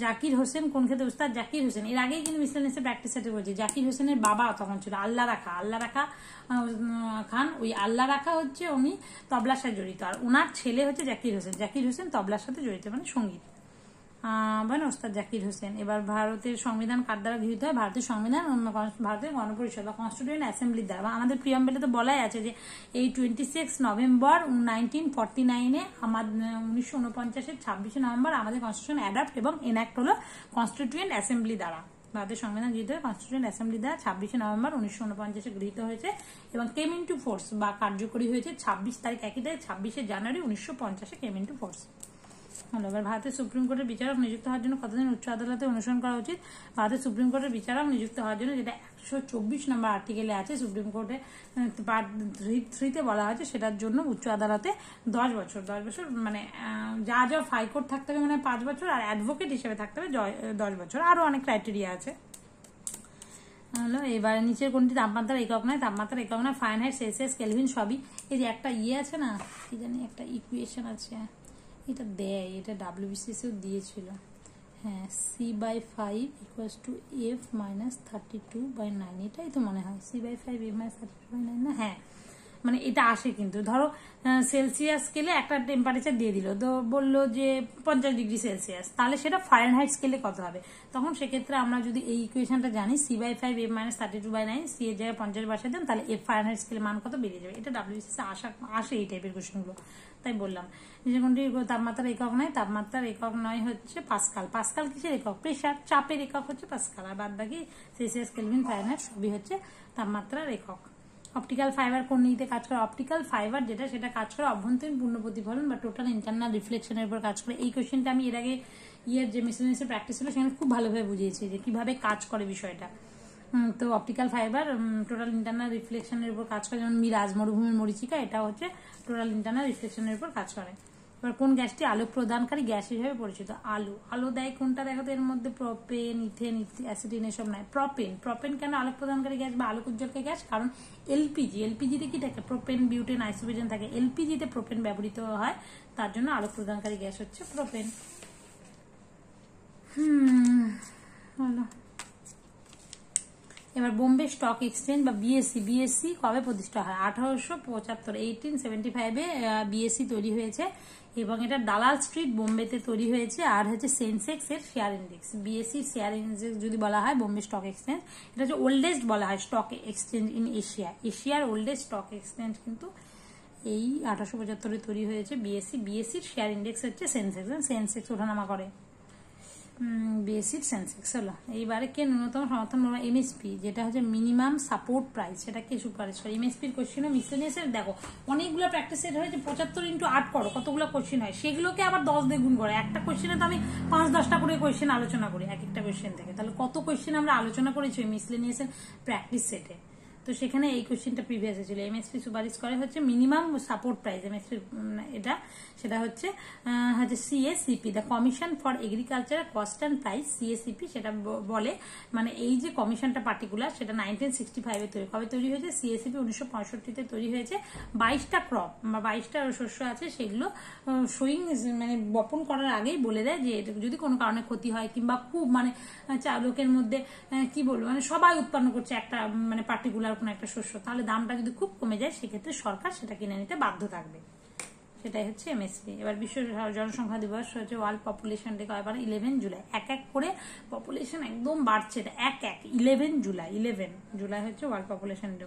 জাকির হোসেন কোন ক্ষেত্রে? উস্তাদ জাকির হোসেন এর আগেই কিন্তু মিসলেনিয়াসের প্র্যাকটিস সেটে বলছি। জাকির হোসেনের বাবা তখন ছিল আল্লাহ রাখা খান। ওই আল্লাহ রাখা হচ্ছে উনি তবলার সাথে জড়িত, আর ওনার ছেলে হচ্ছে জাকির হোসেন। জাকির হোসেন তবলার সাথে জড়িত, মানে সঙ্গীত। মানে ওস্তাদ জাকির হোসেন। এবার ভারতের সংবিধান কার দ্বারা গৃহীত হয়? ভারতের সংবিধান ভারতের গণপরিষদ বা কনস্টিটিউয়েন্ট অ্যাসেম্বলির দ্বারা। বা আমাদের প্রিয়াম্বেলে তো বলাই আছে যে এই 26 নভেম্বর 1949 আমাদের 1949 26 নভেম্বর আমাদের কনস্টিটিউশন অ্যাডাপ্ট এবং এনাক্ট হলো কনস্টিটিউয়েন্ট অ্যাসেম্বলি দ্বারা। ভারতের সংবিধান গৃহীত হয় কনস্টিটিউয়েন্ট অ্যাসেম্বলি দ্বারা 26 নভেম্বর 1949 গৃহীত হয়েছে এবং কেম ইনটু ফোর্স বা কার্যকরী হয়েছে 26 তারিখ, একই তারিখ 26 জানুয়ারি 1950 কেম ইনটু ফোর্স। এবার ভারতের সুপ্রিম কোর্টের বিচারক নিযুক্ত হওয়ার জন্য কতদিন উচ্চ আদালতে অনুসরণ করা উচিত? ভারতের সুপ্রিম কোর্টের বিচারক নিযুক্ত হওয়ার জন্য, যেটা 124 নম্বর আর্টিকেলে আছে, সুপ্রিম কোর্টে পার্ট 3-তে বলা হয়েছে, সেটার জন্য উচ্চ আদালতে 10 বছর মানে জাজ অফ হাইকোর্ট থাকতে হবে মানে 5 বছর, আর অ্যাডভোকেট হিসেবে থাকতে হবে 10 বছর। আরো অনেক ক্রাইটেরিয়া আছে। হলো এবার নিচের কোনটি তাপমাত্রার একক নয়? তাপমাত্রার একক নয় ফারেনহাইট, সেলসিয়াস, কেলভিন সবই। এই যে একটা আছে না, কি জানি একটা ইকুয়েশন আছে, এটা দেয়, এটা WBCSও দিয়েছিল। হ্যাঁ, C/5 = F - 32/9, এটাই তো মনে হয়। C/5 F - 32/9 না? হ্যাঁ, মানে এটা আসে। কিন্তু ধরো সেলসিয়াস স্কেলে একটা টেম্পারেচার দিয়ে দিল, তো বললো যে 50 ডিগ্রি সেলসিয়াস, তাহলে সেটা ফারেনহাইট স্কেলে কত হবে? তখন সেক্ষেত্রে আমরা যদি এই ইকুয়েশনটা জানি, C/5 F - 32/9, C এর জায়গায় 50 বসাই দেন, তাহলে F ফারেনহাইট স্কেলে মান কত বেরিয়ে যাবে। এটা WBCS আসে এই টাইপের কোশ্চেনগুলো, তাই বললাম। যে কোনটি তাপমাত্রার একক নয়? তাপমাত্রার একক নয় হচ্ছে পাস্কাল। পাস্কাল কিসের একক? প্রেসার, চাপের একক হচ্ছে পাস্কাল, আর বাদ বাকি সেলসিয়াস, কেলভিন, ফারেনহাইট সবই হচ্ছে তাপমাত্রার একক। অপটিক্যাল ফাইবার কোন নীতিতে কাজ করে? অপটিক্যাল ফাইবার যেটা, সেটা কাজ করে অভ্যন্তরীণ পূর্ণ প্রতিফলন বা টোটাল ইন্টারনাল রিফ্লেকশনের উপর কাজ করে। এই কোশ্চেনটা আমি এর আগে যে মিসলেনিয়াসের প্র্যাকটিস ছিল সেখানে খুব ভালোভাবে বুঝিয়েছি যে কিভাবে কাজ করে বিষয়টা। তো অপটিক্যাল ফাইবার টোটাল ইন্টারনাল রিফ্লেকশনের উপর কাজ করে, যেমন মিরাজ মরুভূমির মরিচিকা, এটা হচ্ছে টোটাল ইন্টারনাল রিফ্লেকশনের উপর কাজ করে। এবার কোন গ্যাসটি আলোক প্রদানকারী গ্যাস হিসেবে পরিচিত? আলো দেয় কোনটা? দেখো তো এর মধ্যে প্রোপেন, ইথেন, অ্যাসিটিন এসব নাই। প্রোপেন কেন আলোক প্রদানকারী গ্যাস বা আলোক উজ্জ্বলকারী গ্যাস? কারণ এলপিজিতে কি থাকে? প্রোপেন, বিউটেন, আইসোপ্রোপেন থাকে। এলপিজিতে প্রোপেন ব্যবহৃত হয়, তার জন্য আলোক প্রদানকারী গ্যাস হচ্ছে প্রোপেন। হলো এবার বোম্বে স্টক এক্সচেঞ্জ বা বিএসসি কবে প্রতিষ্ঠা হয়? 1875, 1875-এ বিএসসি তৈরি হয়েছে এবং এটা দালাল স্ট্রিট বোম্বেতে তৈরি হয়েছে। আর হচ্ছে সেন্সেক্স এর share index, BSc share index যদি বলা হয় বোম্বে স্টক এক্সচেঞ্জ, এটা হচ্ছে ওল্ডেস্ট বলা হয় স্টক এক্সচেঞ্জ ইন এশিয়ার ওল্ডেস্ট স্টক এক্সচেঞ্জ কিন্তু এই 1875-এ তৈরি হয়েছে বিএসসির শেয়ার ইন্ডেক্স হচ্ছে সেন্সেক্স ওঠানামা করে। বেসিক সেন্সেক্স হলো। এইবারে কে ন্যূনতম সমর্থন মূল্য? এমএসপি, যেটা হচ্ছে মিনিমাম সাপোর্ট প্রাইস, সেটা কে সুপারিশ করে? এমএসপির কোশ্চেন মিসলেনিয়াসের দেখো অনেকগুলো প্র্যাকটিস সেট হয়েছে, 75 × 8 করো, কতগুলো কোশ্চেন হয়, সেগুলোকে আবার 10 দিয়ে গুণ করো। একটা কোশ্চেনে তো আমি 5-10টা করে কোশ্চেন আলোচনা করি এক একটা কোশ্চেন থেকে, তাহলে কত কোশ্চেন আমরা আলোচনা করেছি মিসলেনিয়াসের প্র্যাকটিস সেটে। তো সেখানে এই কোশ্চেনটা প্রিভিয়াস ছিল। এমএসপি সুপারিশ করে হচ্ছে মিনিমাম সাপোর্ট প্রাইস, এমএসপি এটা সেটা হচ্ছে সিএসিপি, the commission for agriculture cost and price, সিএসিপি সেটা বলে। মানে এই যে কমিশনটা পার্টিকুলার, সেটা 1965-এ তৈরি। কবে তৈরি হয়েছে? সিএসিপি 1965-তে তৈরি হয়েছে। 22টা ক্রপ বা 22টা শস্য আছে, সেগুলো মানে বপন করার আগেই বলে দেয় যে যদি কোনো কারণে ক্ষতি হয় কিংবা খুব মানে লোকের মধ্যে কি বলবো মানে সবাই উৎপন্ন করছে একটা মানে পার্টিকুলার কোনো একটা শস্য, তাহলে দামটা যদি খুব কমে যায় সেক্ষেত্রে সরকার সেটা কিনে নিতে বাধ্য থাকবে। সেটাই হচ্ছে এমএসপি। এবার বিশ্ব জনসংখ্যা দিবস হচ্ছে ওয়ার্ল্ড পপুলেশন ডে কবে? 11 জুলাই। এক এক করে পপুলেশন একদম বাড়ছে, এটা 11 জুলাই হচ্ছে ওয়ার্ল্ড পপুলেশন ডে,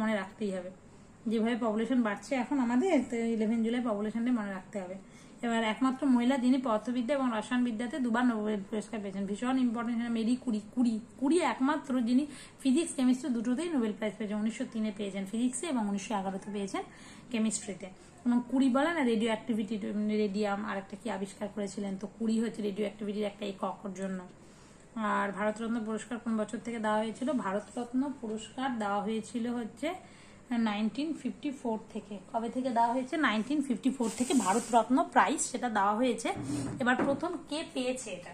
মনে রাখতেই হবে। যেভাবে পপুলেশন বাড়ছে এখন আমাদের, 11 জুলাই পপুলেশন ডে মনে রাখতে হবে। এবার একমাত্র মহিলা যিনি পদার্থবিদ্যা এবং রসায়ন বিদ্যাতে 2বার নোবেল পুরস্কার পেয়েছেন, ভীষণ ইম্পর্টেন্ট, মেরি কুরি একমাত্র যিনি ফিজিক্স কেমিস্ট্রি দুটোতেই নোবেল প্রাইজ পেয়েছেন। 1903-এ পেয়েছেন ফিজিক্সে এবং 1911-তে পেয়েছেন কেমিস্ট্রিতে। এবং কুরি বলে না রেডিও অ্যাক্টিভিটি, রেডিয়াম আর একটা কি আবিষ্কার করেছিলেন, তো কুরি হচ্ছে রেডিও অ্যাক্টিভিটির একটা একর জন্য। আর ভারতরত্ন পুরস্কার কোন বছর থেকে দেওয়া হয়েছিল? ভারতরত্ন পুরস্কার দেওয়া হয়েছিল হচ্ছে 1954 থেকে। কবে থেকে দেওয়া হয়েছে? 1954 থেকে ভারতরত্ন প্রাইজ সেটা দেওয়া হয়েছে। এবার প্রথম কে পেয়েছে এটা?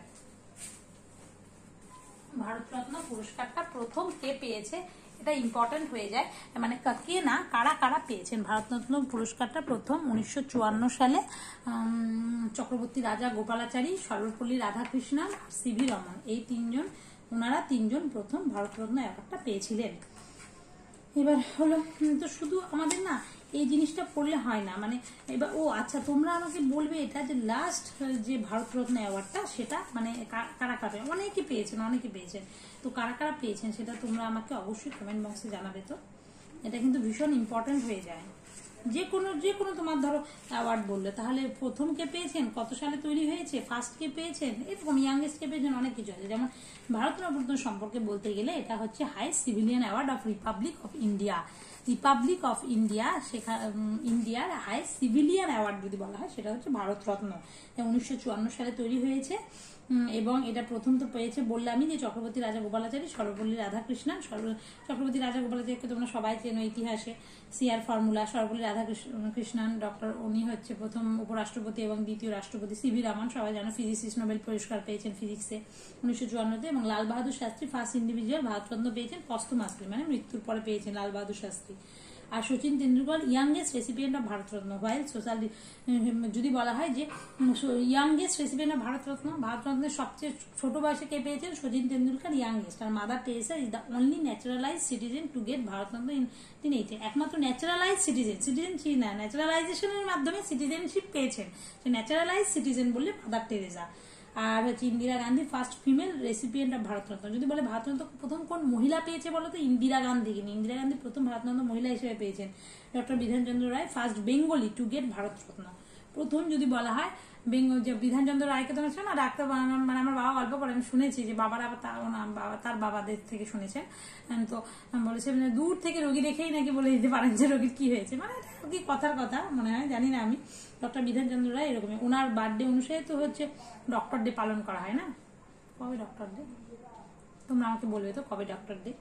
ভারতরত্ন পুরস্কারটা প্রথম কে পেয়েছে এটা ইম্পর্টেন্ট হয়ে যায়, মানে কে না কারা কারা পেয়েছেন ভারতরত্ন পুরস্কারটা। প্রথম 1954 সালে চক্রবর্তী রাজা গোপালাচারী, সর্বপল্লী রাধাকৃষ্ণন, সিভি রমন, এই তিনজন, ওনারা তিনজন প্রথম ভারতরত্ন অ্যাওয়ার্ডটা পেয়েছিলেন। এবার হলো তো শুধু আমাদের না এই জিনিসটা পড়লে হয় না, মানে এবার আচ্ছা তোমরা আমাকে বলবে এটা যে লাস্ট যে ভারতরত্ন অ্যাওয়ার্ডটা সেটা মানে কারা কারা অনেকে পেয়েছেন, তো কারা কারা পেয়েছেন সেটা তোমরা আমাকে অবশ্যই কমেন্ট বক্সে জানাবে। তো এটা কিন্তু ভীষণ ইম্পর্টেন্ট হয়ে যায়। যে কোনো তোমার ধরো অ্যাওয়ার্ড বললে তাহলে প্রথম কে পেয়েছেন, কত সালে তৈরি হয়েছে, ফার্স্ট কে পেয়েছেন, এরকম ইয়াংগেস্ট কে পেয়েছেন, অনেক কিছু আছে। যেমন ভারতরত্ন সম্পর্কে বলতে গেলে এটা হচ্ছে highest civilian award of Republic of India. ইন্ডিয়ার হাইয়েস্ট সিভিলিয়ান অ্যাওয়ার্ড যদি বলা হয় সেটা হচ্ছে ভারতরত্ন। 1954 সালে তৈরি হয়েছে এবং এটা প্রথম তো পেয়েছে বললামই যে চক্রবর্তী রাজা গোপালাচারী, সর্বপল্লী রাধাকৃষ্ণন। চক্রবর্তী রাজা গোপালাচারীকে তোমরা সবাই চেনো ইতিহাসে, সিআর ফর্মুলা। সর্বপল্লী রাধাকৃষ্ণন উনি হচ্ছে প্রথম উপরাষ্ট্রপতি এবং দ্বিতীয় রাষ্ট্রপতি। সিভি রমন সবাই জানো ফিজিসিস্ট, নোবেল পুরস্কার পেয়েছেন ফিজিক্সে 1954-তে। এবং লাল বাহাদুর শাস্ত্রী ফার্স্ট ইন্ডিভিজুয়াল ভারতরত্ন পেয়েছেন পস্টুমাসলি, মানে মৃত্যুর পরে পেয়েছেন লাল বাহাদুর শাস্ত্রী। আর Sachin Tendulkar youngest recipient of Bharat Ratna. While social যদি বলা হয় যে ইয়াংগেস্ট রেসিপিয়েন্ট অফ ভারতরত্নের সবচেয়ে ছোট বয়সে কে পেয়েছেন, সচিন তেন্ডুলকর ইয়াংগেস্ট। আর Mother Teresa is the only naturalize citizen to get Bharat Ratna in 1980। একমাত্র ন্যাচারালাইজ সিটিজেন না, ন্যাচারালাইজেশনের মাধ্যমে সিটিজেনশিপ পেয়েছেন, সে ন্যাচারালাইজ সিটিজেন বললে মাদার টেরেসা। আর হচ্ছে Indira Gandhi first female recipient of Bharat Ratna. যদি বলে ভারতরত্ন প্রথম কোন মহিলা পেয়েছে বলো তো ইন্দিরা গান্ধী। ইন্দিরা গান্ধী প্রথম ভারতরত্ন মহিলা হিসেবে পেয়েছেন। Doctor Bidhan Chandra Roy first Bengali to get Bharat Ratna. প্রথম যদি বলা হয় যে বিধানচন্দ্র রায়কে তোমরা শোনো, ডাক্তার মানে আমার বাবা গল্প করে আমি শুনেছি যে বাবারা তার বাবাদের থেকে শুনেছেন, তো বলেছে দূর থেকে রোগী রেখেই নাকি বলে দিতে পারেন যে রোগীর কি হয়েছে, মানে কি কথার কথা মনে হয়, জানি না আমি। ডক্টর বিধানচন্দ্র রায় এরকমই, ওনার বার্থডে অনুসারে তো হচ্ছে ডক্টর ডে পালন করা হয় না। কবে ডক্টর ডে তোমরা আমাকে বলবে তো কবে ডক্টর ডে।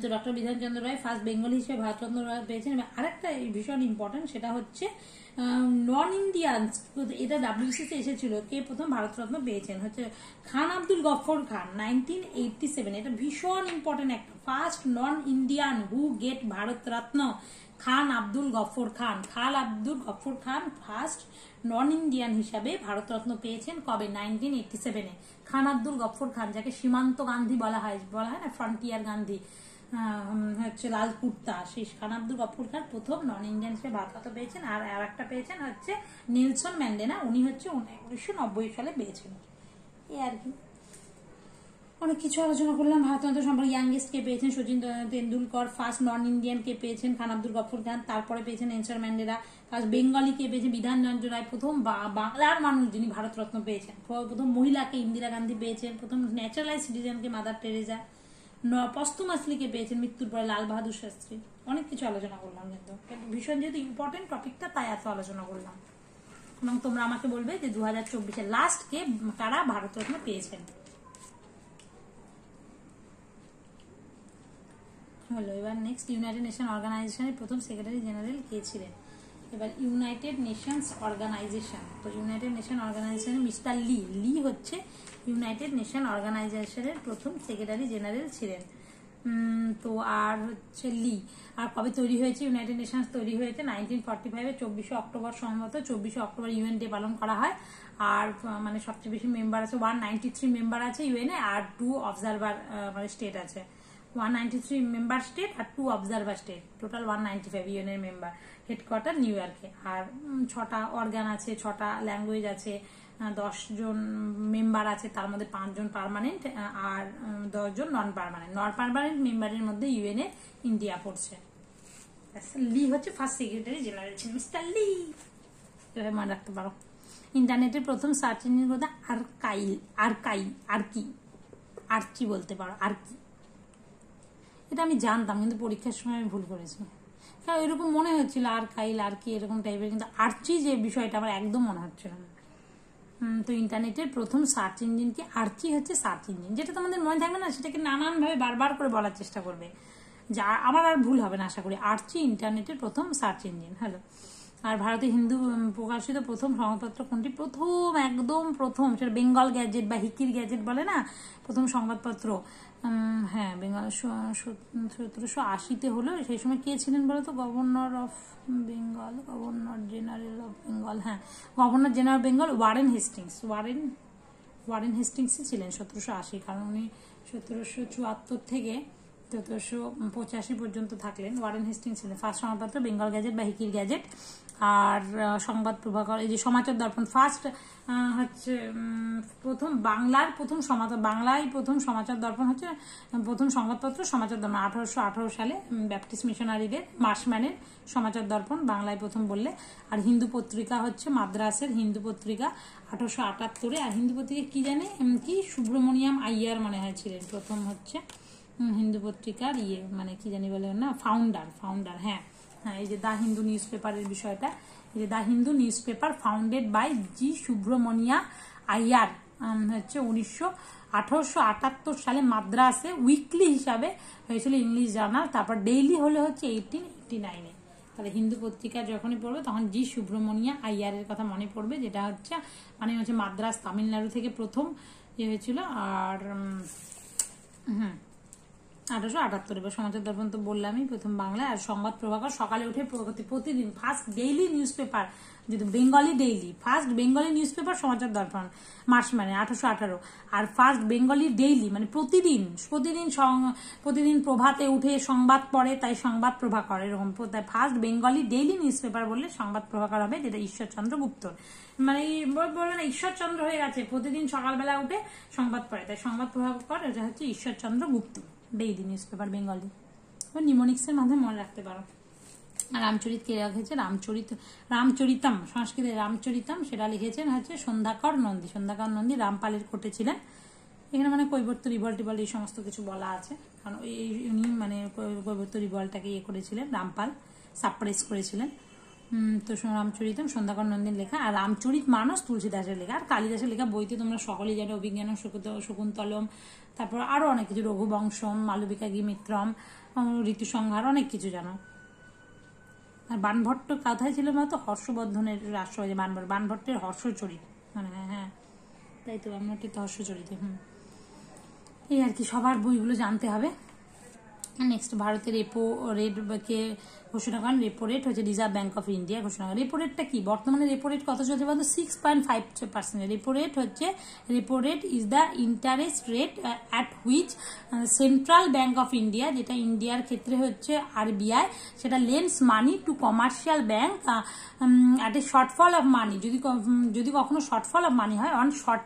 তো doctor Bidhan Chandra Roy first Bengali হিসেবে ভারতরত্ন পেয়েছেন। এবং আরেকটা ভীষণ ইম্পর্টেন্ট সেটা হচ্ছে নন ইন্ডিয়ান্স, এটা WBCতে এসেছিল, কে প্রথম ভারতরত্ন পেয়েছেন হচ্ছে খান আব্দুল গফর খান 1987। এটা ভীষণ ইম্পর্টেন্ট একটা, first non Indian who get Bharat Ratna Khan Abdul Ghaffar Khan. First non Indian হিসাবে ভারতরত্ন পেয়েছেন কবে, 1987-এ। খান আব্দুল গফর খান, যাকে সীমান্ত গান্ধী বলা হয় না, ফ্রন্টিয়ার গান্ধী, হচ্ছে লাল কুর্তা, সেই খান আব্দুল গফর খান প্রথম নন ইন্ডিয়ান হিসেবে ভারতরত্ন পেয়েছেন। আর একটা পেয়েছেন হচ্ছে নেলসন ম্যান্ডেলা, উনি হচ্ছে 1990 সালে পেয়েছেন। এই আর কি অনেক কিছু আলোচনা করলাম ভারতরত্ন সম্পর্কে। ইয়াংগেস্ট কে পেয়েছেন Sachin Tendulkar, first non Indian কে পেয়েছেন খান আব্দুল গফর খান, তারপরে পেয়েছেন নেলসন ম্যান্ডেলা। ফার্স্ট বেঙ্গলি কে পেয়েছেন বিধানচন্দ্র রায়, প্রথম বাংলার মানুষ যিনি ভারতরত্ন পেয়েছেন। প্রথম মহিলাকে ইন্দিরা গান্ধী পেয়েছেন, প্রথম ন্যাচারালাইজ সিটিজেনকে মাদার টেরেসা, পস্তুমাসলি কে পেয়েছেন মৃত্যুর পরে লাল বাহাদুর শাস্ত্রী। অনেক কিছু আলোচনা করলাম, কিন্তু ভীষণ যেহেতু ইম্পর্টেন্ট টপিকটা তাই এত আলোচনা করলাম। এবং তোমরা আমাকে বলবে যে 2024-এর লাস্ট কে কারা ভারতরত্ন পেয়েছেন। হলো এবার নেক্সট, ইউনাইটেড নেশন অর্গানাইজেশনের প্রথম সেক্রেটারি জেনারেল কে ছিলেন। এবার ইউনাইটেড নেশনস অর্গানাইজেশন, তো ইউনাইটেড নেশন অর্গানাইজেশনের মিস্টার লি হচ্ছে ইউনাইটেড নেশন অর্গানাইজেশনের প্রথম সেক্রেটারি জেনারেল ছিলেন। তো আর হচ্ছে লি, আর কবে তৈরি হয়েছে ইউনাইটেড নেশনস, তৈরি হয়েছে 1945-এ 24শে অক্টোবর, সম্ভবত 24শে অক্টোবর ইউএন ডে পালন করা হয়। আর মানে সবচেয়ে বেশি মেম্বার আছে 193 মেম্বার আছে ইউএন এ, আর 2 অবজারভার মানে স্টেট আছে। 193 মেম্বার স্টেট আর 2 অবজারভার স্টেট, টোটাল 195 ইউএনের মেম্বার। হেডকোয়ার্টার নিউ ইয়র্কে। আর 6টা অর্গান আছে, 6টা ল্যাঙ্গুয়েজ আছে, 10 জন মেম্বার আছে, তার মধ্যে 5 জন পার্মানেন্ট আর 10 জন নন পার্মানেন্ট মেম্বারের মধ্যে ইউএন এ ইন্ডিয়া পড়ছে। লি হচ্ছে ফার্স্ট সেক্রেটারি জেনারেল ছিলেন, মিস্টার লি, মনে রাখতে পারো। ইন্টারনেটের প্রথম সার্চ ইঞ্জিন কথা আর্চি বলতে পারো, আর্কি। এটা আমি জানতাম কিন্তু পরীক্ষার সময় আমি ভুল করেছি, কারণ এরকম মনে হচ্ছিল আর্কি এরকম টাইপের, কিন্তু আর্চি যে বিষয়টা আমার একদম মনে হচ্ছিল না। তো ইন্টারনেটের প্রথম সার্চ ইঞ্জিন কি, আর্চি হচ্ছে সার্চ ইঞ্জিন। যেটা তোমাদের মনে থাকবে না সেটাকে নানানভাবে বারবার করে বলার চেষ্টা করবে, যা আমার আর ভুল হবে না আশা করি। আর্চি ইন্টারনেটের প্রথম সার্চ ইঞ্জিন। হ্যালো, আর ভারতে হিন্দু প্রকাশিত প্রথম সংবাদপত্র কোনটি? একদম প্রথম সেটা বেঙ্গল গ্যাজেট বা হিকির গ্যাজেট বলে না, প্রথম সংবাদপত্র। হ্যাঁ, বেঙ্গল 1780-তে হলো। সেই সময় কে ছিলেন বলতো? Governor of Bengal, governor general of Bengal. হ্যাঁ, governor general Bengal Warren Hastings. Warren হেস্টিংসই ছিলেন 1780, কারণ উনি 1774 থেকে 1785 পর্যন্ত থাকলেন। ওয়ারেন হেস্টিংস ছিলেন। ফার্স্ট সংবাদপত্র বেঙ্গল গ্যাজেট বা হিকির গ্যাজেট। আর সংবাদ প্রভাকর এই যে সমাচার দর্পণ ফার্স্ট হচ্ছে প্রথম বাংলায় প্রথম সমাচার দর্পণ হচ্ছে প্রথম সংবাদপত্র সমাচার দর্পণ 1818 সালে ব্যাপটিস্ট মিশনারিদের মার্শম্যানের সমাচার দর্পণ বাংলায় প্রথম বললে। আর হিন্দু পত্রিকা হচ্ছে মাদ্রাসের হিন্দু পত্রিকা 1878-এ। আর হিন্দু পত্রিকা কি জানে কি সুব্রমণিয়াম আইয়ার মনে হয় ছিলেন প্রথম হচ্ছে হিন্দু পত্রিকার মানে কি জানি বলে না, ফাউন্ডার। হ্যাঁ, এই যে দা হিন্দু নিউজ পেপারের বিষয়টা, এই যে the Hindu newspaper founded by G Subramania Iyer হচ্ছে 1878 সালে মাদ্রাসে উইকলি হিসাবে হয়েছিল ইংলিশ জার্নাল। তারপর ডেইলি হলো হচ্ছে 1889-এ। তাহলে হিন্দু পত্রিকা যখনই পড়বে তখন জি সুব্রমণিয়া আইয়ারের কথা মনে পড়বে, যেটা হচ্ছে মানে হচ্ছে মাদ্রাস তামিলনাড়ু থেকে প্রথম হয়েছিল। আর 1878 সমাচার দর্পণ তো বললামই প্রথম বাংলায়। আর সংবাদ প্রভাকর সকালে উঠে প্রতিদিন ফার্স্ট ডেইলি নিউজ পেপার, যদি Bengali daily first Bengali newspaper Samachar Darpan মার্শম্যানে 1818। আর ফার্স্ট বেঙ্গলি ডেইলি মানে প্রতিদিন প্রভাতে উঠে সংবাদ পড়ে, তাই সংবাদ প্রভাকর এরকম। তাই first Bengali daily news paper বললে সংবাদ প্রভাকর হবে, যেটা ঈশ্বরচন্দ্র গুপ্তর। মানে বলবে না ঈশ্বরচন্দ্র হয়ে গেছে, প্রতিদিন সকালবেলা উঠে সংবাদ পড়ে, তাই সংবাদ প্রভাকর এটা হচ্ছে ঈশ্বরচন্দ্র গুপ্ত ডেইলি নিউজ পেপার বেঙ্গলি। নিমোনিক্সের মাধ্যমে মনে রাখতে পারো। রামচরিত কে লিখেছে? রামচরিতম সংস্কৃতে রামচরিতম, সেটা লিখেছেন হচ্ছে সন্ধ্যাকর নন্দী রামপালের কোর্টে ছিলেন। এখানে মানে কৈবর্ত রিভল্ট এই সমস্ত কিছু বলা আছে, কারণ উনি মানে কৈবর্ত রিভল্টটাকে করেছিলেন, রামপাল সাপ্রেস করেছিলেন। তো রামচরিতম সন্ধ্যাকর নন্দীর লেখা। আর রামচরিত মানস তুলসীদাসের লেখা। আর কালিদাসের লেখা বইতে তোমরা সকলেই জানো অভিজ্ঞান শকুন্তলম, তারপর আরো অনেক কিছু, রঘুবংশম, মালবিকাগ্নিমিত্রম, ঋতুসংহার, অনেক কিছু জানো। আর বানভট্ট কোথায় ছিল বলতো? হর্ষবর্ধনের রাষ্ট্রপতি বানভট্টের হর্ষচরিত, মানে হ্যাঁ তাই তো, বানভট্টের তো হর্ষচরিত। এই আর কি, সবার বইগুলো জানতে হবে। নেক্সট, ভারতের রেপো রেটকে ঘোষণা করেন। রেপো রেট হচ্ছে রিজার্ভ ব্যাংক অফ ইন্ডিয়া ঘোষণা করেন। রেপো রেটটা কি? বর্তমানে রেপো রেট কত চলছে বলতো? 6.5%। Repo rate is the interest rate at which central bank of India, যেটা ইন্ডিয়ার ক্ষেত্রে হচ্ছে আরবিআই, সেটা lens money to commercial bank at a shortfall of money, যদি কখনো শর্টফল অফ মানি হয় অন শর্ট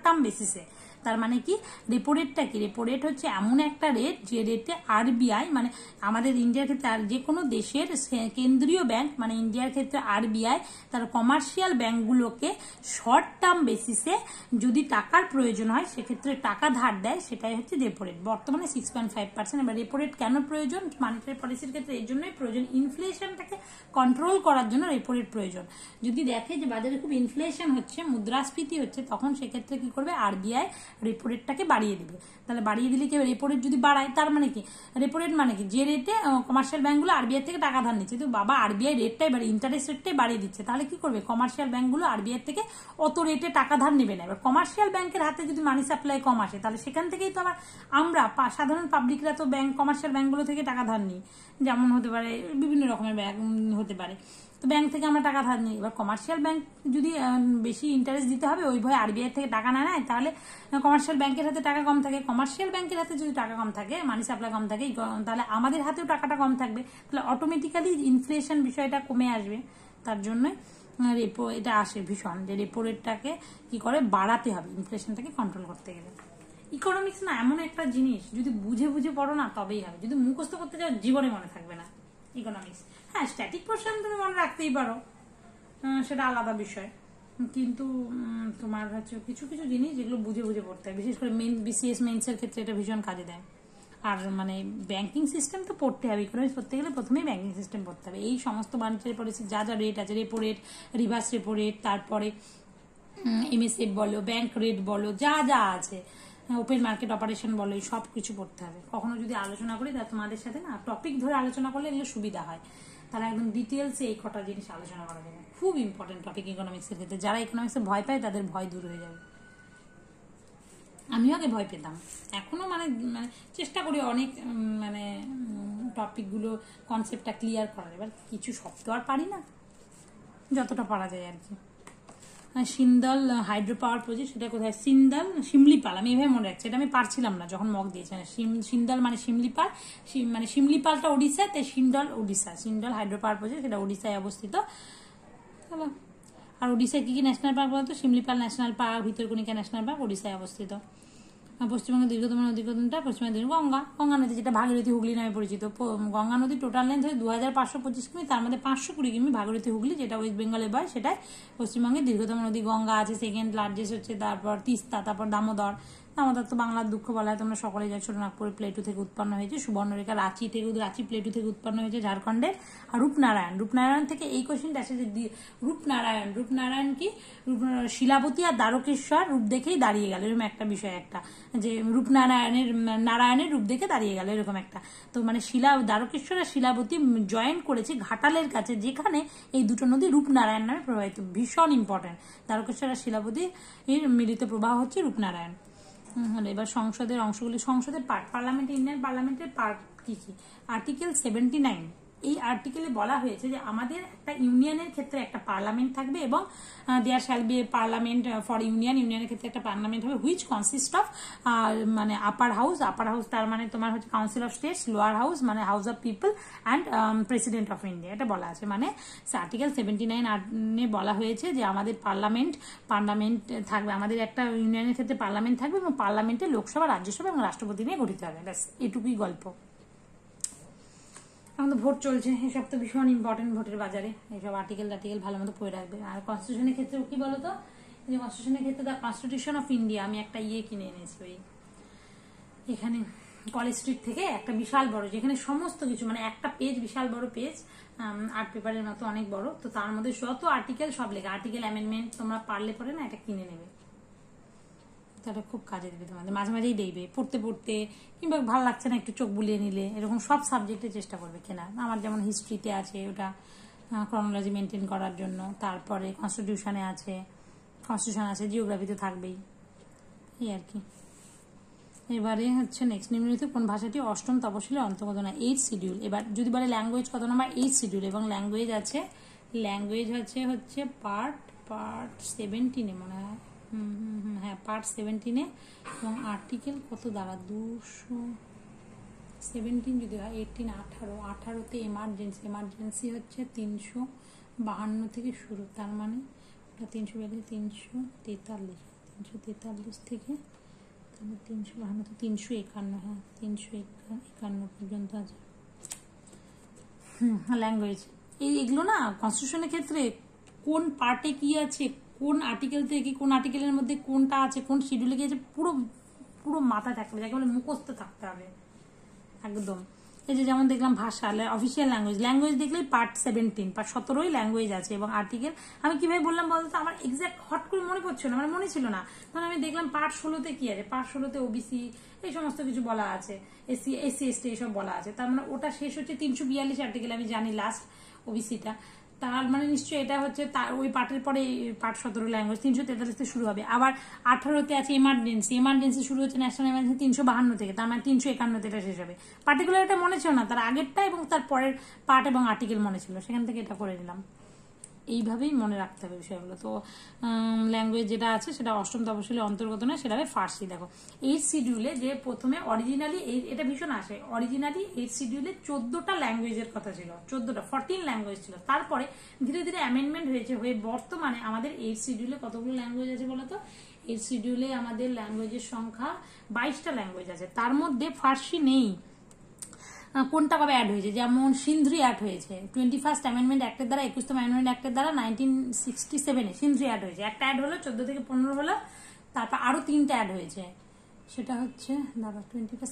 টার্ম বেসিসে। তার মানে কি? রেপো রেটটা কি? রেপো রেট হচ্ছে এমন একটা রেট যে রেটে আরবিআই, মানে আমাদের ইন্ডিয়ার ক্ষেত্রে আর যে কোনো দেশের কেন্দ্রীয় ব্যাংক, মানে ইন্ডিয়ার ক্ষেত্রে আরবিআই তার কমার্শিয়াল ব্যাংকগুলোকে শর্ট টার্ম বেসিসে যদি টাকার প্রয়োজন হয় সেক্ষেত্রে টাকা ধার দেয়, সেটাই হচ্ছে রেপো রেট। বর্তমানে 6.5%। এবার রেপো রেট কেন প্রয়োজন? মানিটারি পলিসির ক্ষেত্রে এর জন্যই প্রয়োজন, ইনফ্লেশনটাকে কন্ট্রোল করার জন্য রেপো রেট প্রয়োজন। যদি দেখে যে বাজারে খুব ইনফ্লেশন হচ্ছে, মুদ্রাস্ফীতি হচ্ছে, তখন সেক্ষেত্রে কি করবে? আরবিআই রেপো রেটটাকে বাড়িয়ে দিবে। তাহলে বাড়িয়ে দিলে কি? রেপো রেট যদি বাড়ায়, তার মানে কি? রেপো রেট মানে কি? যে রেটে কমার্শিয়াল ব্যাংকগুলো আরবিআই থেকে টাকা ধার নিচ্ছে, তো বাবা আরবিআই রেটটাই ইন্টারেস্ট রেটটাই বাড়িয়ে দিচ্ছে, তাহলে কি করবে? কমার্শিয়াল ব্যাংকগুলো আরবিআই থেকে অত রেটে টাকা ধার নেবে না। এবার কমার্শিয়াল ব্যাংকের হাতে যদি মানি সাপ্লাই কম আসে, তাহলে সেখান থেকেই তো আবার আমরা সাধারণ পাবলিকরা তো কমার্শিয়াল ব্যাংকগুলো থেকে টাকা ধার নিই, যেমন হতে পারে বিভিন্ন রকমের ব্যাংক হতে পারে, তো ব্যাংক থেকে আমরা টাকা ধার নিই। এবার কমার্শিয়াল ব্যাংক যদি বেশি ইন্টারেস্ট দিতে হবে ওই ভয়ে আরবিআই থেকে টাকা না নেয়, তাহলে কমার্শিয়াল ব্যাংকের হাতে টাকা কম থাকে। কমার্শিয়াল ব্যাংকের হাতে যদি টাকা কম থাকে, মানি সাপ্লাই কম থাকে, তাহলে আমাদের হাতেও টাকাটা কম থাকবে, তাহলে অটোমেটিক্যালি ইনফ্লেশন বিষয়টা কমে আসবে। তার জন্য রেপো এটা আসে ভীষণ, যে রেপো রেটটাকে কি করে? বাড়াতে হবে ইনফ্লেশনটাকে কন্ট্রোল করতে গেলে। ইকোনমিক্স না এমন একটা জিনিস, যদি বুঝে পড়ো না তবেই হবে, যদি মুখস্থ করতে যাও জীবনে মনে থাকবে না ইকোনমিক্স। হ্যাঁ, স্ট্যাটিক পোর্শন তুমি মনে রাখতেই পারো, সেটা আলাদা বিষয়, কিন্তু তোমার হচ্ছে কিছু জিনিস যেগুলো বুঝে পড়তে হয়, বিশেষ করে বিসিএস মেইনসের ক্ষেত্রে এটা ভীষণ কাজে দেয়। আর মানে ব্যাংকিং সিস্টেম তো পড়তে হবে, ইকোনমিক্স পড়তে গেলে প্রথমেই ব্যাংকিং সিস্টেম পড়তে হবে। এই সমস্ত মানিটারি পলিসি যা রেট আছে, repo rate, reverse repo rate, তারপরে এমএসএফ বলো, ব্যাংক রেট বলো, যা আছে, ওপেন মার্কেট অপারেশন বলো, এই সব কিছু পড়তে হবে। কখনো যদি আলোচনা করি তা তোমাদের সাথে না টপিক ধরে আলোচনা করলে এগুলো সুবিধা হয়। তাহলে একদম ডিটেলসে এই কটা জিনিস আলোচনা করা যাবে। খুব ইম্পর্টেন্ট টপিক ইকোনমিক্সের ক্ষেত্রে। যারা ইকোনমিক্সে ভয় পায় তাদের ভয় দূর হয়ে যাবে। আমিও আগে ভয় পেতাম, এখনো মানে চেষ্টা করি অনেক মানে টপিকগুলো কনসেপ্টটা ক্লিয়ার করার। এবার কিছু সব তো আর পারি না, যতটা পারা যায় আর কি। সিন্দাল হাইড্রো পাওয়ার প্রজেক্ট, সেটা কোথায়? সিন্দাল শিমলিপাল, আমি এভাবে মনে রাখছি, এটা আমি পারছিলাম না যখন মক দিয়েছেন। সিন্দাল মানে শিমলিপাল, মানে শিমলিপালটা ওড়িশা, তাই সিন্দাল ওড়িশা। সিন্দাল হাইড্রো পাওয়ার প্রজেক্ট, সেটা ওড়িশায় অবস্থিত। চলো, আর ওড়িশায় কি কি ন্যাশনাল পার্ক বলতো? Simlipal national park, Bhitarkanika national park ওড়িশায় অবস্থিত। পশ্চিমবঙ্গের দীর্ঘতম নদী কোনটা? পশ্চিমবঙ্গের গঙ্গা নদী, যেটা ভাগীরথী হুগলি নামে পরিচিত। গঙ্গা নদী টোটাল লেন্থ হয় 2525 কিমি, তার মধ্যে 520 কিমি ভাগীরথী হুগলি, যেটা ওয়েস্ট বেঙ্গলে বয়, সেটাই পশ্চিমবঙ্গের দীর্ঘতম নদী। গঙ্গা আছে, সেকেন্ড লার্জেস্ট হচ্ছে তারপর তিস্তা, তারপর দামোদর। দামোদর তো বাংলার দুঃখ বলা হয়, তোমরা সকলে যাচ্ছ। ছোটনাগপুর প্লেটু থেকে উৎপন্ন হয়েছে। সুবর্ণরেখা রাঁচি প্লেটু থেকে উৎপন্ন হয়েছে ঝাড়খণ্ডের। আর রূপনারায়ণ থেকে এই কোশ্চেনটা আসে যে রূপনারায়ণ কি? শিলাবতী আর দ্বারকেশ্বর রূপ দেখেই দাঁড়িয়ে গেল, এরকম একটা বিষয়, একটা যে নারায়ণের রূপ দেখে দাঁড়িয়ে গেল, এরকম একটা। তো মানে দ্বারকেশ্বর আর শিলাবতী জয়েন করেছে ঘাটালের কাছে, যেখানে এই দুটো নদী রূপনারায়ণ নামে প্রবাহিত। ভীষণ ইম্পর্টেন্ট। দ্বারকেশ্বর আর শিলাবতী এর মিলিত প্রবাহ হচ্ছে রূপনারায়ণ। এবার সংসদের অংশগুলি। সংসদের পার্ট, ইন্ডিয়ান পার্লামেন্টের পার্ট কি কি? আর্টিকেল 79, এই আর্টিকেলে বলা হয়েছে যে আমাদের একটা ইউনিয়নের ক্ষেত্রে একটা পার্লামেন্ট থাকবে, এবং there shall be a parliament for ইউনিয়নের ক্ষেত্রে একটা পার্লামেন্ট হবে, হুইচ কনসিস্ট অফ মানে আপার হাউস তার মানে তোমার হচ্ছে council of states, lower house মানে house of people, and president of India, এটা বলা আছে। মানে আর্টিকেল 79 বলা হয়েছে যে আমাদের পার্লামেন্ট থাকবে, আমাদের একটা ইউনিয়নের ক্ষেত্রে পার্লামেন্ট থাকবে, এবং পার্লামেন্টে লোকসভা, রাজ্যসভা এবং রাষ্ট্রপতি নিয়ে গঠিত হবে। ব্যাস, এটুকুই গল্প। এখন তো ভোট চলছে, এসব তো ভীষণ ইম্পর্টেন্ট ভোটের বাজারে, এইসব আর্টিকেল ভালো মতো পড়ে রাখবে। আর কনস্টিটিউশনের ক্ষেত্রে কি বলতো? যে কনস্টিটিউশনের ক্ষেত্রে দ্য কনস্টিটিউশন অফ ইন্ডিয়া, আমি একটা কিনে এনেছি ওই এখানে কলেজ স্ট্রিট থেকে, একটা বিশাল বড়, যেখানে সমস্ত কিছু মানে একটা পেজ, বিশাল বড় পেজ, আর্ট পেপারের মতো অনেক বড়। তো তার মধ্যে যত আর্টিকেল সব লেখা, আর্টিকেল অ্যামেন্ডমেন্ট, তোমরা পারলে পরে না এটা কিনে নেবে, তাহলে খুব কাজে দেবে তোমাদের। মাঝে মাঝেই দেখবে পড়তে কিংবা ভালো লাগছে না একটু চোখ বুলিয়ে নিলে, এরকম সব সাবজেক্টে চেষ্টা করবে কেনা। আমার যেমন হিস্ট্রিতে আছে ওটা ক্রনোলজি মেনটেন করার জন্য, তারপরে কনস্টিটিউশন আছে, জিওগ্রাফিতে থাকবেই, এই আর কি। এবারে হচ্ছে নেক্সট, নিম্নলিখিত কোন ভাষাটি অষ্টম তপশিলের অন্তর্গত না? 8 শিডিউল। এবার যদি বলে ল্যাঙ্গুয়েজ কত নাম্বার? 8 শিডিউল। এবং ল্যাঙ্গুয়েজ হচ্ছে পার্ট 17 মনে হয়, হ্যাঁ পার্ট 17, এবং আর্টিকেল কত দ্বারা? 217 যদি হয়, 18তে এমার্জেন্সি হচ্ছে 352 থেকে শুরু, তার মানে ওটা 343 থেকে তাহলে 352 তো 351, হ্যাঁ 351 পর্যন্ত আছে। ল্যাঙ্গুয়েজ এইগুলো না কনস্টিটিউশনের ক্ষেত্রে কোন পার্টে কি আছে, কোন আর্টিকেল থেকে কোন আর্টিকেলের মধ্যে কোনটা আছে, কোন শিডিউলে গিয়েছে, পুরো মাথায় থাকতে হবে, যাকে বলে মুখস্থ থাকতে হবে একদম। এই যে যেমন দেখলাম ভাষা, অফিসিয়াল ল্যাঙ্গুয়েজ দেখলেই পার্ট 17 ল্যাঙ্গুয়েজ আছে, এবং আর্টিকেল আমি কিভাবে বললাম বলতো, আমার এক্সাক্ট হট করে মনে পড়ছিল না, আমার মনে ছিল না, তখন আমি দেখলাম পার্ট 16তে কি আছে, পার্ট 16তে ওবিসি এই সমস্ত কিছু বলা আছে, এসসি এসটি এইসব বলা আছে। তার মানে ওটা শেষ হচ্ছে 342 আর্টিকেল, আমি জানি লাস্ট ওবিসিটা, তার মানে নিশ্চয়ই এটা হচ্ছে ওই পার্টের পরে পার্ট 17 ল্যাঙ্গুয়েজ 343 শুরু হবে। আবার 18তে আছে এমার্জেন্সি শুরু হচ্ছে ন্যাশনাল এমার্জেন্সি 352 থেকে, তার মানে 351তে এটা শেষ হবে। পার্টিকুলার এটা মনে ছিল না, তার আগেরটা এবং তার পরের পার্ট এবং আর্টিকেল মনে ছিল, সেখান থেকে এটা করে নিলাম। এইভাবেই মনে রাখতে হবে বিষয়গুলো। তো ল্যাঙ্গুয়েজ যেটা আছে সেটা অষ্টম তপশিলের অন্তর্গত নয়, সেটা হবে ফার্সি। দেখো 8 শিডিউলে যে প্রথমে অরিজিনালি এটা ভীষণ আসে, অরিজিনালি 8 শিডিউলে 14টা ল্যাঙ্গুয়েজের কথা ছিল, 14 ল্যাঙ্গুয়েজ ছিল। তারপরে ধীরে ধীরে অ্যামেন্ডমেন্ট হয়ে বর্তমানে আমাদের 8 শিডিউলে কতগুলো ল্যাঙ্গুয়েজ আছে বলতো? 8 শিডিউলে আমাদের ল্যাঙ্গুয়েজের সংখ্যা 22টা ল্যাঙ্গুয়েজ আছে, তার মধ্যে ফার্সি নেই। কোনটা কবে অ্যাড হয়েছে? যেমন সিন্ধি অ্যাড হয়েছে 21st অ্যামেন্ডমেন্ট অ্যাক্টের দ্বারা, 21তম অ্যামেন্ডমেন্ট অ্যাক্টের দ্বারা 1967-এ সিন্ধি অ্যাড হয়েছে, একটা অ্যাড হলো, 14 থেকে 15 হলো, তারপর আরো 3টা অ্যাড হয়েছে, সেটা হচ্ছে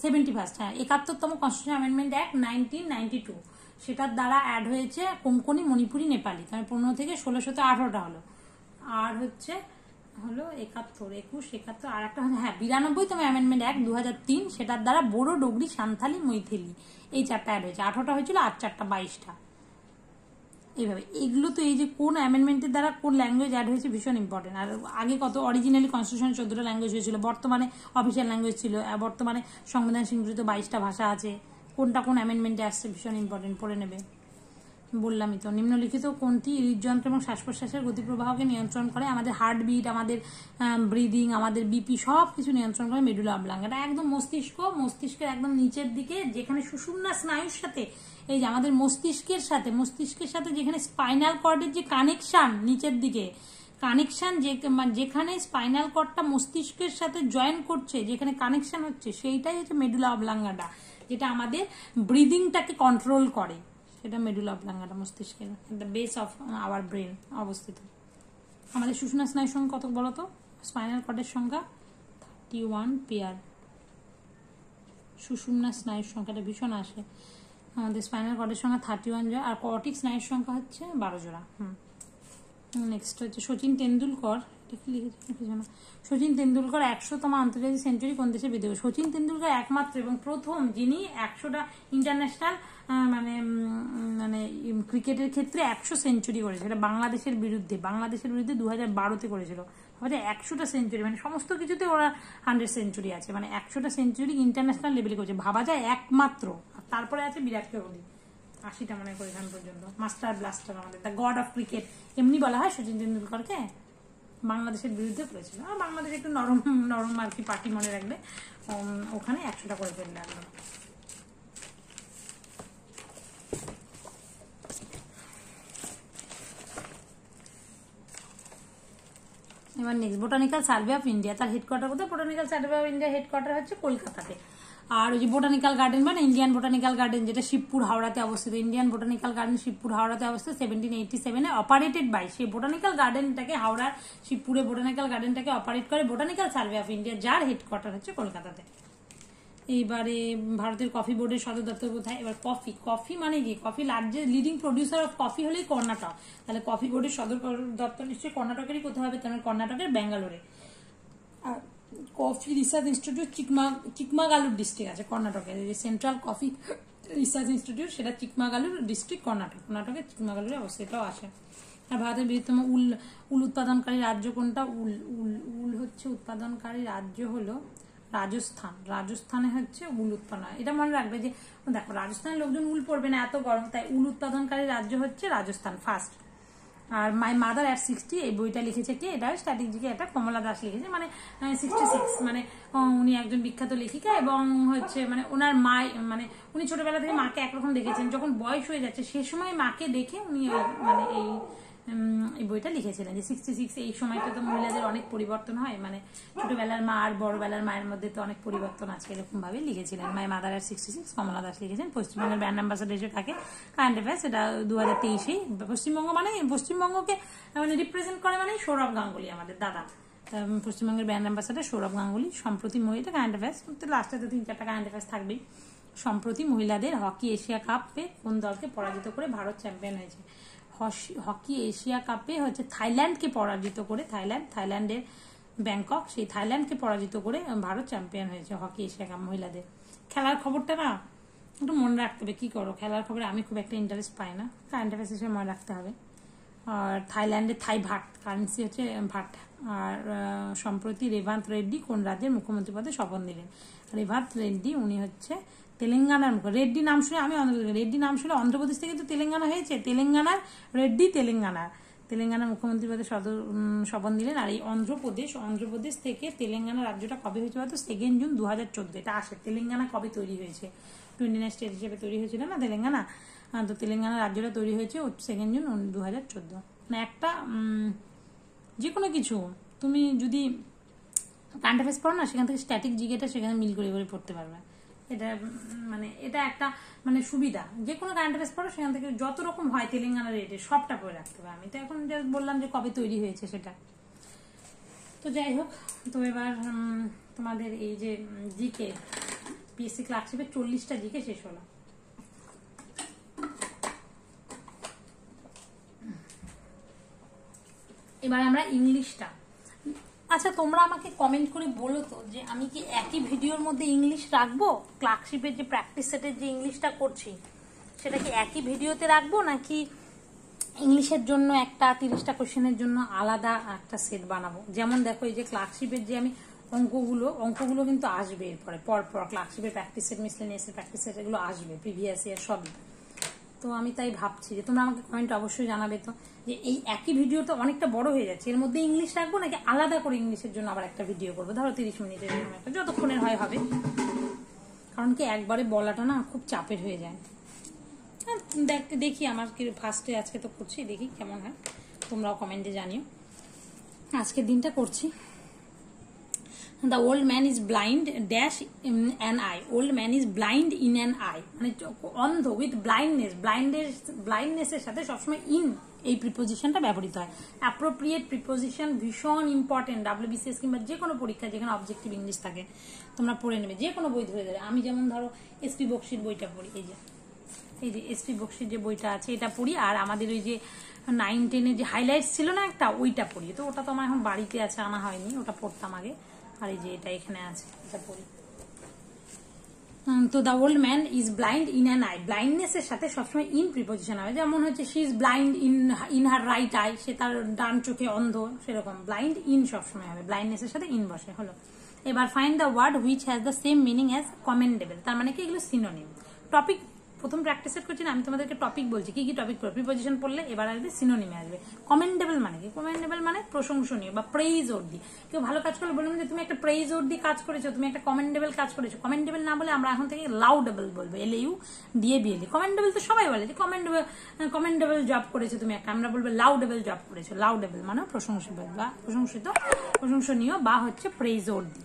71st, হ্যাঁ 71তম কনস্টিটিউশন অ্যামেন্ডমেন্ট অ্যাক্ট 1992, সেটার দ্বারা অ্যাড হয়েছে কোঙ্কনি, মণিপুরি, নেপালি, তাহলে 15 থেকে 16 তে 18টা হলো। আর হচ্ছে 71, 21, 71, আর একটা হ্যাঁ 92তম অ্যামেন্ডমেন্ট অ্যাক্ট 2003, সেটার দ্বারা বোডো, ডোগরি, সান্থালি, মৈথিলি এই 4টা অ্যাড হয়েছে। 18টা হয়েছিল, আর 4টা 22টা। এইভাবে এগুলো তো এই যে কোন অ্যামেন্ডমেন্টের দ্বারা কোন ল্যাঙ্গুয়েজ অ্যাড হয়েছে ভীষণ ইম্পর্টেন্ট। আর আগে কত অরিজিনালি কনস্টিটিউশনে 14টা ল্যাঙ্গুয়েজ হয়েছিল, বর্তমানে অফিসিয়াল ল্যাঙ্গুয়েজ ছিল, বর্তমানে সংবিধান স্বীকৃত 22টা ভাষা আছে, কোনটা কোন অ্যামেন্ডমেন্টে আসছে ভীষণ ইম্পর্টেন্ট, পড়ে নেবে। বললামই তো, নিম্নলিখিত কোনটি হৃদযন্ত্র এবং শ্বাস প্রশ্বাসের গতিপ্রবাহকে নিয়ন্ত্রণ করে? আমাদের হার্টবিট, আমাদের ব্রিদিং, আমাদের বিপি সব কিছু নিয়ন্ত্রণ করে মেডুলা অবলাঙ্গাটা। একদম মস্তিষ্কের একদম নিচের দিকে, যেখানে সুষুম্না স্নায়ুর সাথে এই যে আমাদের মস্তিষ্কের সাথে যেখানে স্পাইনাল কর্ডের যে কানেকশন, নিচের দিকে কানেকশন, যেখানে স্পাইনাল কর্ডটা মস্তিষ্কের সাথে জয়েন করছে, যেখানে কানেকশন হচ্ছে, সেইটাই হচ্ছে মেডুলা অবলাঙ্গাটা, যেটা আমাদের ব্রিদিংটাকে কন্ট্রোল করে। সেটা মেডুলা অবলাঙ্গাটা মস্তিষ্কের the base of our brain অবস্থিত। আমাদের সুষুম্না স্নায়ুর সংখ্যা কত বলতো? স্পাইনাল কর্ডের সংখ্যা 31 পেয়ার। সুষুম্না স্নায়ুর সংখ্যাটা ভীষণ আসে। আমাদের স্পাইনাল কর্ডের সংখ্যা 31 জোড়া, আর কর্টিক স্নায়ুর সংখ্যা হচ্ছে 12 জোড়া। নেক্সট হচ্ছে সচিন তেন্ডুলকর, সচিন তেন্ডুলকর 100তম আন্তর্জাতিক সেঞ্চুরি কোন দেশে বিদ্যমান? সচিন তেন্ডুলকর একমাত্র এবং প্রথম যিনি 100টা ইন্টারন্যাশনাল মানে ক্রিকেটের ক্ষেত্রে 100 সেঞ্চুরি করেছে। এটা বাংলাদেশের বিরুদ্ধে 2012তে করেছিল। 100টা সেঞ্চুরি, মানে সমস্ত কিছুতে ওরা 100 সেঞ্চুরি আছে, মানে 100টা সেঞ্চুরি ইন্টারন্যাশনাল লেভেলে করেছে, ভাবা যায় একমাত্র। আর তারপরে আছে বিরাট কোহলি 80টা মনে করে এখান পর্যন্ত, মাস্টার ব্লাস্টার, আমাদের দ্য গড অফ ক্রিকেট এমনি বলা হয় সচিন তেন্ডুলকরকে। বাংলাদেশের বিরুদ্ধে করেছিল, আর বাংলাদেশ একটু নরম আর কি পার্টি মনে রাখবে, ওখানে 100টা করে ফেললে একদম। এবার next botanical survey of India, তার হেডকোয়ার্টার কোথায়? Botanical survey of India headquarter হচ্ছে কলকাতাতে। আর ওই যে বোটানিক্যাল গার্ডেন মানে ইন্ডিয়ান বোটানিক্যাল গার্ডেন, যেটা শিবপুর হাওড়াতে অবস্থিত, ইন্ডিয়ান বোটানিক্যাল গার্ডেন শিবপুর হাওড়াতে অবস্থিত, 1787-এ অপারেটেড বাই, সেই বোটানিক্যাল গার্ডেনটাকে, হাওড়ার শিবপুরে বোটানিক্যাল গার্ডেনটাকে অপারেট করে বোটানিক্যাল সার্ভে অফ ইন্ডিয়া, যার হেডকোয়ার্টার হচ্ছে কলকাতাতে। এইবারে ভারতের কফি বোর্ডের সদর দপ্তর কোথায়? এবার কফি মানে কি? Coffee leading producer of coffee হলেই কর্ণাটক, তাহলে কফি বোর্ডের সদর দপ্তর নিশ্চয়ই কর্ণাটকেরই কোথাও হবে, তাহলে কর্ণাটকের ব্যাঙ্গালোরে। আর coffee research institute Chikmagalur district আছে কর্ণাটকের, যে সেন্ট্রাল কফি রিসার্চ ইনস্টিটিউট, সেটা চিকমাগালুর ডিস্ট্রিক্ট কর্ণাটকের চিকমাগালুরে অবস্থিত, এটাও আসে। আর ভারতের বৃহত্তম উল উৎপাদনকারী রাজ্য কোনটা? উল হচ্ছে উৎপাদনকারী রাজ্য হলো রাজস্থানে হচ্ছে উল উৎপাদন। এটা মনে রাখবে যে দেখো, রাজস্থানের লোকজন উল পড়বে না, এত গরম, তাই উল উৎপাদনকারী রাজ্য হচ্ছে রাজস্থান ফার্স্ট। আর মাই মাদার অ্যাট 60, এই বইটা লিখেছে কে? এটা স্ট্র্যাটেজিকে এটা কমলা দাস লিখেছে, মানে 66, মানে উনি একজন বিখ্যাত লেখিকা, এবং হচ্ছে মানে ওনার মা, মানে উনি ছোটবেলা থেকে মাকে একরকম দেখেছেন, যখন বয়স হয়ে যাচ্ছে সে সময় মাকে দেখে উনি মানে এই বইটা লিখেছিলেন, যে 66 এই সময়টা তো মহিলাদের অনেক পরিবর্তন হয়, মানে ছোটবেলার মা আর বড়বেলার মায়ের মধ্যে তো অনেক পরিবর্তন আছে, এরকম ভাবে লিখেছিলেন। মাই মাদার অ্যাট 66 কমলা দাস লিখেছেন। পশ্চিমবঙ্গের ব্র্যান্ড অ্যাম্বাসাডার হিসেবে থাকে কারেন্ট অ্যাফেয়ার্স, এটা 2023-এই। পশ্চিমবঙ্গ মানে পশ্চিমবঙ্গকে মানে রিপ্রেজেন্ট করে মানে সৌরভ গাঙ্গুলি, আমাদের দাদা। পশ্চিমবঙ্গের ব্র্যান্ড অ্যাম্বাসাডার সৌরভ গাঙ্গুলি। সম্প্রতি মহিলা কারেন্ট অ্যাফেয়ার্স, লাস্টে তো 3-4টা কারেন্ট অ্যাফেয়ার্স থাকবেই। সম্প্রতি মহিলাদের হকি এশিয়া কাপে কোন দলকে পরাজিত করে ভারত চ্যাম্পিয়ন হয়েছে? হকি এশিয়া কাপে হচ্ছে থাইল্যান্ডকে পরাজিত করে, থাইল্যান্ডের ব্যাংকক, সেই থাইল্যান্ডকে পরাজিত করে ভারত চ্যাম্পিয়ন হয়েছে হকি এশিয়া কাপ মহিলাদের। খেলার খবরটা না একটু মনে রাখতে হবে, কি করো খেলার খবরে আমি খুব একটা ইন্টারেস্ট পাই না, কারেন্ট অ্যাফেয়ার্স হিসেবে মনে রাখতে হবে। আর থাইল্যান্ডের থাই ভাট, কারেন্সি হচ্ছে ভাট। আর সম্প্রতি রেভান্ত রেড্ডি কোন রাজ্যের মুখ্যমন্ত্রী পদে শপথ নিলেন? রেভান্ত রেড্ডি উনি হচ্ছে তেলেঙ্গানার রেড্ডি নাম শুনে আমি রেড্ডি নাম শুনে অন্ধ্রপ্রদেশ থেকে তো তেলেঙ্গানা হয়েছে, তেলেঙ্গানার রেড্ডি, তেলেঙ্গানার মুখ্যমন্ত্রী পদে শপথ নিলেন। আর এই অন্ধ্রপ্রদেশ থেকে তেলেঙ্গানা রাজ্যটা কবে হয়েছে বলতো? 2 জুন 2014 এটা আসে। তেলেঙ্গানা কবে তৈরি হয়েছে? 29 স্টেট হিসেবে তৈরি হয়েছিল না তেলেঙ্গানা, তো তেলেঙ্গানা রাজ্যটা তৈরি হয়েছে 2 জুন 2014। মানে একটা যে কোনো কিছু তুমি যদি কারেন্ট অ্যাফেয়ার্স পড়ো না, সেখান থেকে স্ট্যাটিক জিকেটা সেখানে মিল করে পড়তে পারবে। এটা মানে এটা একটা মানে সুবিধা, যে কোনো কারেন্ট অ্যাফেয়ার্স পড়ো সেখান থেকে যত রকম হয় তেলেঙ্গানার রেটে সবটা পড়ে রাখতে হবে। আমি তো এখন বললাম যে কবে তৈরি হয়েছে সেটা। তো যাই হোক, তো এবার তোমাদের এই যে জিকে পিএসসি ক্লার্কশিপের 40টা জিকে শেষ হলো। এবার আমরা ইংলিশটা, আচ্ছা তোমরা আমাকে কমেন্ট করে বলো তো যে আমি কি একই ভিডিওর মধ্যে ইংলিশ রাখবো? ক্লার্কশিপের যে প্র্যাকটিস সেটের যে ইংলিশটা করছি সেটা কি একই ভিডিওতে রাখবো, নাকি ইংলিশের জন্য একটা 30টা কোশ্চেনের জন্য আলাদা একটা সেট বানাবো। যেমন দেখো এই যে ক্লার্কশিপের যে আমি অঙ্কগুলো কিন্তু আসবে এরপরে পরপর, ক্লার্কশিপের প্র্যাকটিস সেট, মিসলেনিয়াসের প্র্যাকটিস সেট, এগুলো আসবে প্রিভিয়াস ইয়ার সবই। তো আমি তাই ভাবছি যে তোমরা আমাকে কমেন্টে অবশ্যই জানাবে তো যে এই একই ভিডিও তো অনেকটা বড় হয়ে যাচ্ছে, এর মধ্যে ইংলিশ রাখবো নাকি আলাদা করে ইংলিশের জন্য আবার একটা ভিডিও করবো, ধরো 30 মিনিটের জন্য একটা, যতক্ষণের হয় হবে। কারণ কি একবারে বলাটা না খুব চাপের হয়ে যায়। দেখি আমার কি ফার্স্টে আজকে তো করছি, দেখি কেমন হয়, তোমরাও কমেন্টে জানিও। আজকের দিনটা করছি। The old man is blind dash an eye. Old man is blind in an eye. মানে অন্ধ উইথ ব্লাইন্ডনেস এর সাথে সবসময় ইন এই প্রিপোজিশনটা ব্যবহৃত হয়। অ্যাপ্রোপ্রিয়েট প্রিপোজিশন ভীষণ ইম্পর্টেন্ট ডাব্লিউবিসিএস কিংবা যে কোনো পরীক্ষা যেখানে অবজেক্টিভ ইংলিশ থাকে তোমরা পড়ে নেবে, যে কোনো বই ধরে ধরে। আমি যেমন ধরো এসপি বক্সির বইটা পড়ি, এই যে এসপি বক্সির যে বইটা আছে এটা পড়ি, আর আমাদের ওই যে 9-10 যে হাইলাইটস ছিল না একটা, ওইটা পড়ি। তো ওটা তো আমার এখন বাড়িতে আছে, আনা হয়নি, ওটা পড়তাম আগে। আর এই যে এটা এখানে আছে, এটা পড়ি। তো the old man is blind in an eye, blindness এর সাথে সবসময় ইন প্রিপোজিশন হবে। যেমন হচ্ছে she is blind in her right eye, সে তার ডান চোখে অন্ধ, সেরকম ব্লাইন্ড ইন সবসময় হবে, ব্লাইন্ডনেস এর সাথে ইন বসে। হলো, এবার find the word which has the same meaning as commendable. তার মানে কি এগুলো সিনোনিম। টপিক প্রথম প্র্যাকটিস করছি না, আমি তোমাদেরকে টপিক বলছি, কি কি টপিক পড়বে। প্রিপোজিশন পড়লে এবার আসবে সিনোনিমে আসবে। কমেন্ডেবল মানে কি? কমেন্ডেবল মানে প্রশংসনীয় বা প্রেইজ ওর্দি। কেউ ভালো কাজ করলে বলবেন যে তুমি একটা প্রেইজ ওর্দি কাজ করেছো, তুমি একটা কমেন্ডেবল কাজ করেছো। কমেন্ডেবল না বলে আমরা এখন থেকে লাউডেবল বলবো, LAUDABLE। কমেন্ডেবল তো সবাই বলে যে কমেন্ডেবল জব করেছো তুমি একটা, আমরা বলবো লাউডেবল জব করেছো। লাউডেবল মানে প্রশংসিত বা প্রশংসনীয় বা হচ্ছে প্রেইজ ওর্দি।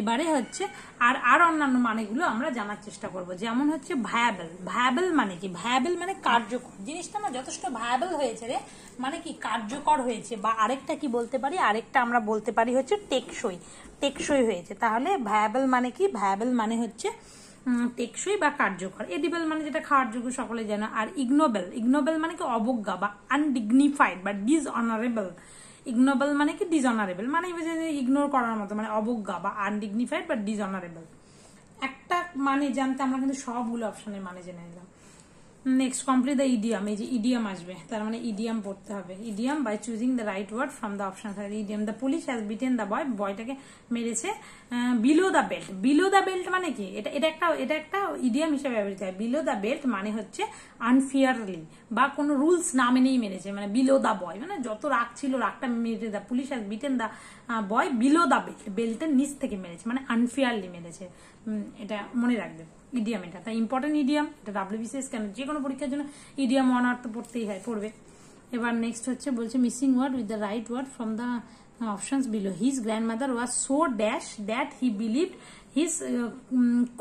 এবারে হচ্ছে আর অন্যান্য মানেগুলো আমরা জানার চেষ্টা করব। যেমন হচ্ছে ভায়াবল মানে কি? ভায়াবল মানে কার্যকর। জিনিসটা না যথেষ্ট ভায়াবল হয়েছে রে, মানে কি কার্যকর হয়েছে। বা আরেকটা কি বলতে পারি, আরেকটা আমরা বলতে পারি হচ্ছে টেকসই হয়েছে। তাহলে ভায়াবল মানে কি? ভায়াবল মানে হচ্ছে টেকসই বা কার্যকর। এডিবল মানে যেটা খাওয়ার যোগ্য, সকলে জানো। আর ইগনোবেল মানে কি অবজ্ঞা বা আনডিগনিফাইড বা ডিসঅনারেবল। ইগনোবল মানে কি ডিসঅনারেবল, মানে ইগনোর করার মতো, মানে অবজ্ঞা বা আনডিগনিফাইড বা ডিসঅনারেবল। একটা মানে জানতে আমরা কিন্তু সবগুলো অপশনের মানে জেনে নিলাম। Next complete the idiom. এই যে ইডিয়াম আসবে, তার মানে ইডিয়াম পড়তে হবে। Idiom by choosing the right word from the option. Idiom the police has beaten the boy, বয়টাকে মেরেছে below the belt. Below the belt মানে কি? এটা একটা ইডিয়াম হিসেবে ব্যবহৃত হয়। বিলো দ্য বেল্ট মানে হচ্ছে আনফেয়ারলি বা কোনো রুলস না মেনেই মেরেছে, মানে বিলো দ্য বয় মানে যত রাগ ছিল রাগটা মেরে। The police has beaten the boy below the belt, বেল্টের নিচ থেকে মেরেছে, মানে আনফেয়ারলি মেরেছে। এটা মনে রাখবে ইডিয়াম, এটা তাই ইম্পর্টেন্ট ইডিয়াম। এটা ডাব্লিউবিসিএস কেন যে কোনো পরীক্ষার জন্য ইডিয়াম 1 আর তো পড়তেই হয়, পড়বে। এবার নেক্সট হচ্ছে বলছে missing word with the right word from the options below. His grandmother was so dash that he believed his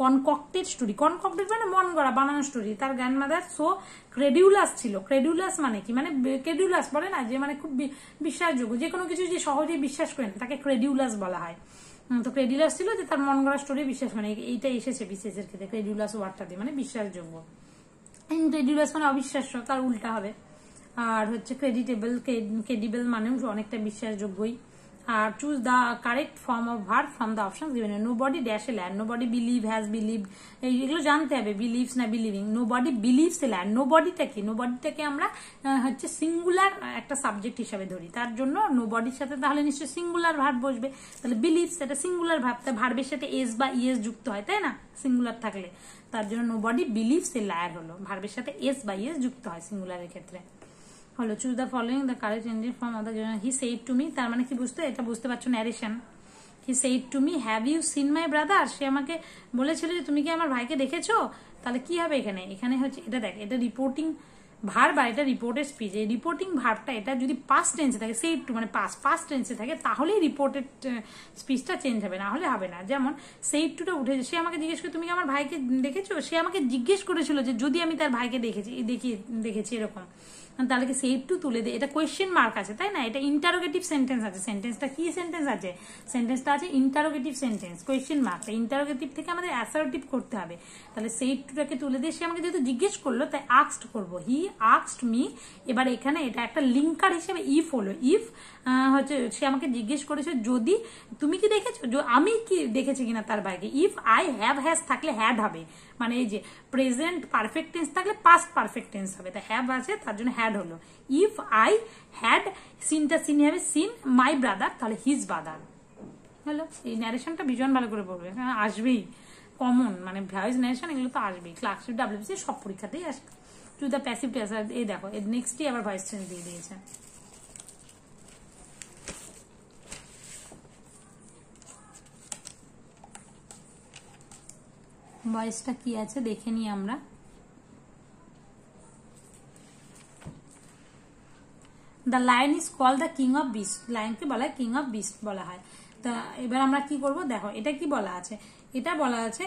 concocted story. Concocted মানে মন গড়া, বানানো স্টোরি। তার গ্র্যান্ডমাদার সো ক্রেডিউলাস ছিল। ক্রেডিউলাস মানে কি? মানে ক্রেডিউলাস বলে না যে মানে খুব বিশ্বাসযোগ্য, যে কোনো কিছু যে সহজেই বিশ্বাস করেন তাকে ক্রেডিউলাস বলা হয়। তো ক্রেডিউলাস ছিল যে তার মন গড়া স্টোরি বিশ্বাস, মানে এইটা এসেছে বিশেষ এর ক্ষেত্রে ক্রেডিউলাস ওয়ার্ডটা দিয়ে, মানে বিশ্বাসযোগ্য। ইনক্রেডিউলাস মানে অবিশ্বাস্য, তার উল্টা হবে। আর হচ্ছে ক্রেডিবল মানেও অনেকটা বিশ্বাসযোগ্যই। আর choose the correct form of verb from the option given. Nobody dash a land, nobody believe, has believed, এগুলো জানতে হবে। বিলিভস না believing. Nobody believes a land. নোবডিটা কি? নোবডিটাকে আমরা হচ্ছে সিঙ্গুলার একটা সাবজেক্ট হিসাবে ধরি, তার জন্য নোবডির সাথে তাহলে নিশ্চয়ই সিঙ্গুলার ভার্ব বসবে। তাহলে বিলিভস এটা সিঙ্গুলার ভার্ব, তাই ভার্বের সাথে এস বা ইএস যুক্ত হয়, তাই না, সিঙ্গুলার থাকলে। তার জন্য নোবডি বিলিভস এ লায়ার হলো, ভার্বের সাথে এস বা ইএস যুক্ত হয় সিঙ্গুলারের ক্ষেত্রে। হলো choose the following the correct ending from other. He said to me, তার মানে কি বুঝতে? এটা বুঝতে পারছো, narration. He said to me have you seen my brother, সে আমাকে বলেছিল যে তুমি কি আমার ভাইকে দেখেছো। তাহলে কি হবে এখানে হচ্ছে এটা দেখ, এটা রিপোর্টিং ভার্ব আর এটা রিপোর্টেড স্পিচ। এই রিপোর্টিং ভার্বটা এটা যদি পাস্ট টেন্সে থাকে, সেইড টু মানে পাস্ট টেন্সে থাকে, তাহলেই রিপোর্টেড স্পিচটা চেঞ্জ হবে, না হলে হবে না। যেমন সেইড টুটা উঠেছে, সে আমাকে জিজ্ঞেস করে তুমি কি আমার ভাইকে দেখেছো। সে আমাকে জিজ্ঞেস করেছিল যে যদি আমি তার ভাইকে দেখেছি এরকম, তাহলে কি সেইড টু তুলে দে। এটা কোয়েশ্চেন মার্ক আছে, তাই না, এটা ইন্টারোগেটিভ সেন্টেন্স আছে। সেন্টেন্সটা কি সেন্টেন্স আছে? সেন্টেন্সটা আছে interrogative sentence, question mark. Interrogative থেকে আমাদের অ্যাসার্টিভ করতে হবে। তাহলে সেইড টুটাকে তুলে দিয়ে সে আমাকে যেহেতু জিজ্ঞেস করলো তাই আস্কড করবো, হি আস্কড মি। এবার এখানে এটা একটা লিঙ্কার হিসেবে ইফ হলো, ইফ হচ্ছে সে আমাকে জিজ্ঞেস করেছে যদি তুমি কি দেখেছো, আমি কি দেখেছি কিনা তার বাইরে। ইফ আই হ্যাভ হ্যাজ থাকলে হ্যাড হবে, মানে এই যে প্রেজেন্ট পারফেক্ট টেন্স থাকলে পাস্ট পারফেক্ট টেন্স হবে, তা হ্যাভ আছে তার জন্য হ্যাড হলো। ইফ আই হ্যাড সিনটা সিন হবে সিন মাই ব্রাদার, তাহলে হিজ ব্রাদার হলো। এই ন্যারেশনটা ভীষণ ভালো করে পড়বে, আসবেই কমন, মানে ভয়েস ন্যারেশন এগুলো তো আসবেই, ক্লার্কশিপ ডাব্লিউবিসি সব পরীক্ষাতেই আসে। টু দ্য প্যাসিভ টেন্স, এই দেখো এর নেক্সটই আবার ভয়েস চেঞ্জ দিয়ে দিয়েছে। ভয়েসটা কি আছে দেখে নিই আমরা। The lion is call the king of beast, লায়নকে বলা হয় কিং অফ বিস্ট বলা হয়। তা এবার আমরা কি করব, দেখো এটা কি বলা আছে, এটা বলা আছে